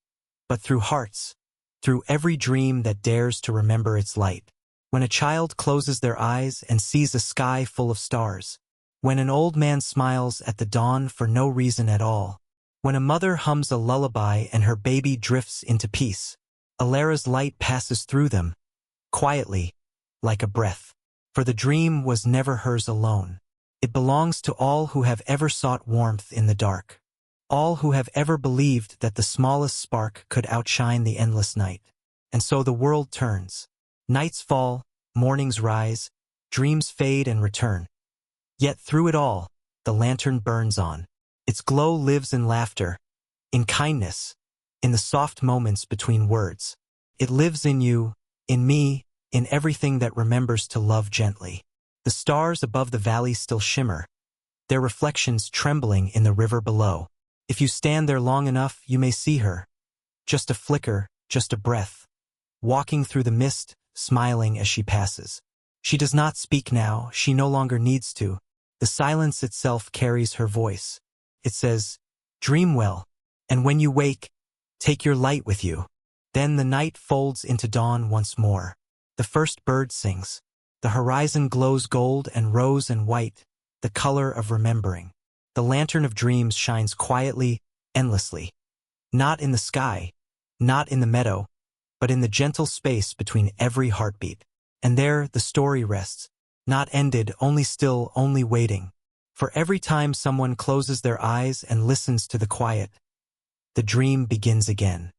but through hearts, through every dream that dares to remember its light. When a child closes their eyes and sees a sky full of stars. When an old man smiles at the dawn for no reason at all. When a mother hums a lullaby and her baby drifts into peace. Elara's light passes through them, quietly, like a breath. For the dream was never hers alone. It belongs to all who have ever sought warmth in the dark. All who have ever believed that the smallest spark could outshine the endless night. And so the world turns. Nights fall, mornings rise, dreams fade and return. Yet through it all, the lantern burns on. Its glow lives in laughter, in kindness, in the soft moments between words. It lives in you, in me, in everything that remembers to love gently. The stars above the valley still shimmer, their reflections trembling in the river below. If you stand there long enough, you may see her. Just a flicker, just a breath. Walking through the mist, smiling as she passes. She does not speak now, she no longer needs to. The silence itself carries her voice. It says, "Dream well, and when you wake, take your light with you." Then the night folds into dawn once more. The first bird sings. The horizon glows gold and rose and white, the color of remembering. The lantern of dreams shines quietly, endlessly. Not in the sky, not in the meadow, but in the gentle space between every heartbeat. And there the story rests, not ended, only still, only waiting. For every time someone closes their eyes and listens to the quiet, the dream begins again.